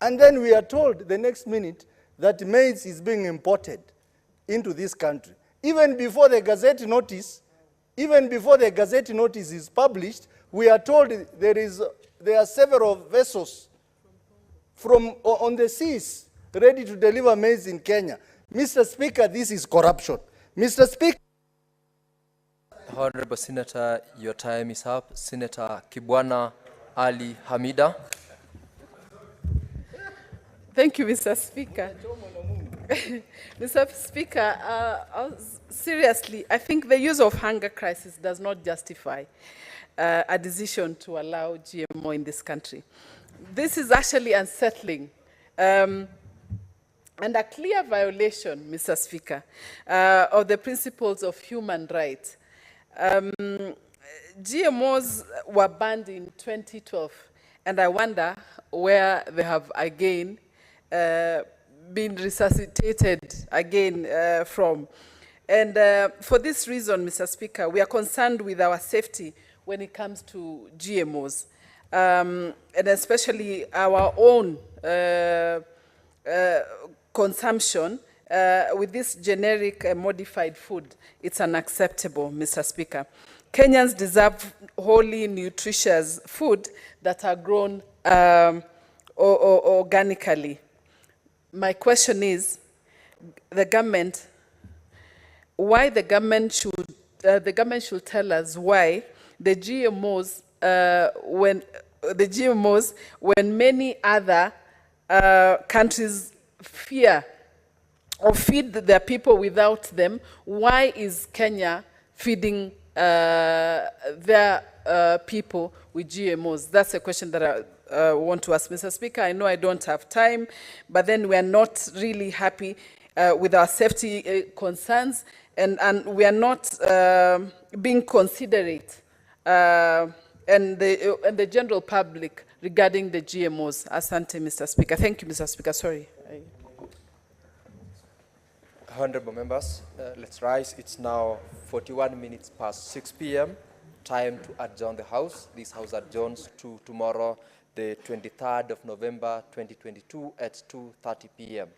And then we are told the next minute that maize is being imported into this country. Even before the Gazette notice is published, we are told there are several vessels on the seas ready to deliver maize in Kenya. Mr. Speaker, this is corruption. Mr. Speaker. Honorable Senator, your time is up. Senator Kibwana Ali Hamida. Thank you, Mr. Speaker. Mr. Speaker, seriously, I think the use of hunger crisis does not justify a decision to allow GMO in this country. This is actually unsettling and a clear violation, Mr. Speaker, of the principles of human rights. GMOs were banned in 2012, and I wonder where they have again been resuscitated again from. And for this reason, Mr. Speaker, we are concerned with our safety when it comes to GMOs, and especially our own consumption with this generic modified food. It's unacceptable, Mr. Speaker. Kenyans deserve wholly nutritious food that are grown organically. My question is, why the government should tell us why the GMOs, when many other countries fear or feed their people without them, why is Kenya feeding their people with GMOs? That's a question that I want to ask, Mr. Speaker. I know I don't have time, but then we are not really happy with our safety concerns, and we are not being considerate and the general public regarding the GMOs. Asante, Mr. Speaker. Thank you, Mr. Speaker. Sorry. Honorable members, let's rise. It's now 41 minutes past 6 p.m. Time to adjourn the House. This House adjourns to tomorrow, the 23rd of November, 2022 at 2:30 p.m.